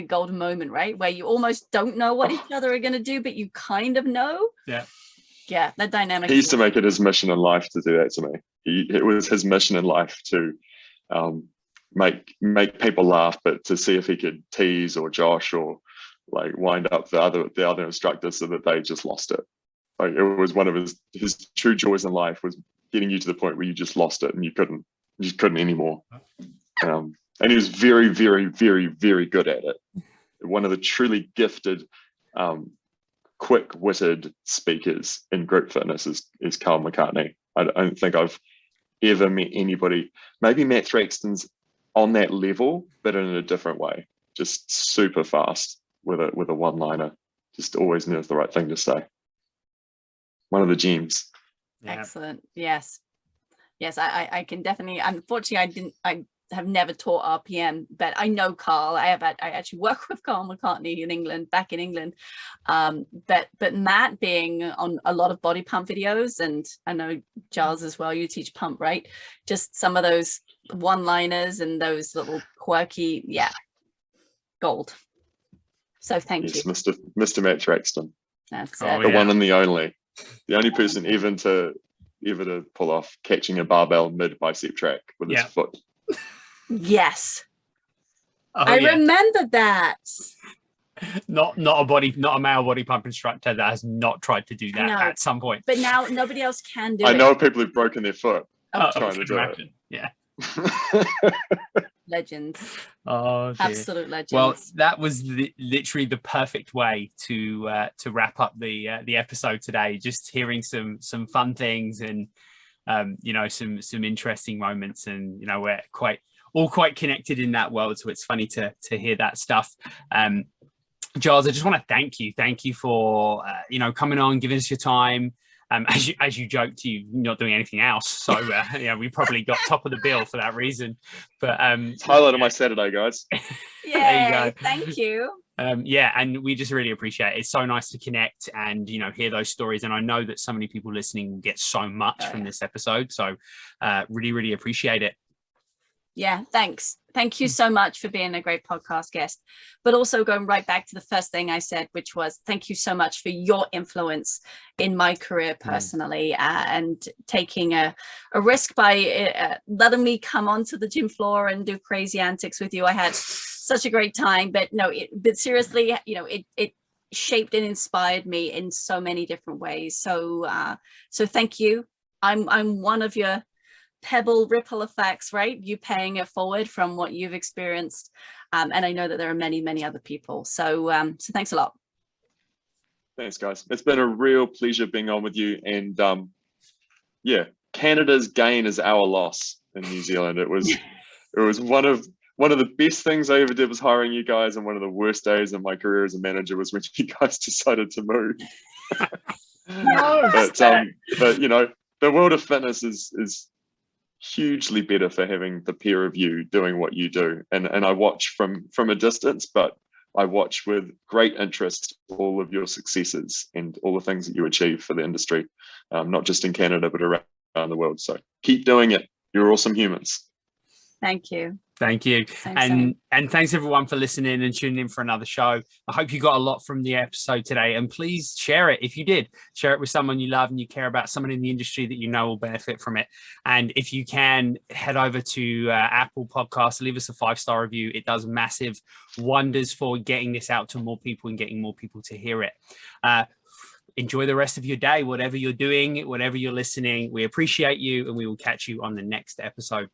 [SPEAKER 2] golden moment, right? Where you almost don't know what each other are going to do, but you kind of know. Yeah, that dynamic.
[SPEAKER 1] He used to make it his mission in life to do that to me. It was his mission in life to make people laugh, but to see if he could tease or josh or like wind up the other instructors so that they just lost it. Like it was one of his true joys in life, was getting you to the point where you just lost it and you couldn't anymore. And he was very, very, very, very good at it. One of the truly gifted, quick-witted speakers in group fitness is Carl McCartney. I don't think I've ever met anybody. Maybe Matt Thraxton's on that level, but in a different way. Just super fast with a one-liner. Just always knows the right thing to say. One of the gems.
[SPEAKER 2] Excellent. Yes. I can definitely. Unfortunately, I have never taught RPM, but I know Carl. I actually work with Carl McCartney in England, back in England. But Matt being on a lot of body pump videos, and I know Giles as well, you teach pump, right? Just some of those one-liners and those little quirky, gold. So thank you.
[SPEAKER 1] Mr. Matt Thraxton.
[SPEAKER 2] That's
[SPEAKER 1] the one and the only person even to pull off catching a barbell mid bicep track with his foot.
[SPEAKER 2] Yes. I remember that.
[SPEAKER 3] Not a male body pump instructor that has not tried to do that at some point.
[SPEAKER 2] But now nobody else can do it.
[SPEAKER 1] I know people who've broken their foot trying to do it.
[SPEAKER 3] Yeah.
[SPEAKER 2] Legends.
[SPEAKER 3] Oh, dear.
[SPEAKER 2] Absolute legends.
[SPEAKER 3] Well, that was literally the perfect way to wrap up the episode today. Just hearing some fun things and some interesting moments, and we're all quite connected in that world, so it's funny to hear that stuff. Giles, I just want to thank you for coming on, giving us your time. As you joked, you're not doing anything else, so we probably got top of the bill for that reason. But it's
[SPEAKER 1] highlight of my Saturday, guys.
[SPEAKER 2] Yeah, there you go. Thank you.
[SPEAKER 3] And we just really appreciate it. It's so nice to connect and hear those stories. And I know that so many people listening get so much from this episode. So really, really appreciate it.
[SPEAKER 2] Yeah, thanks. Thank you so much for being a great podcast guest, but also going right back to the first thing I said, which was thank you so much for your influence in my career personally, and taking a risk by letting me come onto the gym floor and do crazy antics with you. I had such a great time, but seriously, it shaped and inspired me in so many different ways. So thank you. I'm one of your pebble ripple effects, right? You paying it forward from what you've experienced, and I know that there are many other people. So thanks a lot.
[SPEAKER 1] Thanks, guys. It's been a real pleasure being on with you. And Canada's gain is our loss in New Zealand. It was one of the best things I ever did was hiring you guys, and one of the worst days in my career as a manager was when you guys decided to move. But the world of fitness is hugely better for having the peer of you doing what you do, and I watch from a distance, but I watch with great interest all of your successes and all the things that you achieve for the industry, not just in Canada but around the world. So keep doing it. You're awesome humans.
[SPEAKER 2] Thank you.
[SPEAKER 3] Thank you. And thanks everyone for listening and tuning in for another show. I hope you got a lot from the episode today, and please share it. If you did, share it with someone you love and you care about, someone in the industry that you know will benefit from it. And if you can, head over to Apple Podcasts, leave us a 5-star review. It does massive wonders for getting this out to more people and getting more people to hear it. Enjoy the rest of your day, whatever you're doing, whatever you're listening. We appreciate you, and we will catch you on the next episode.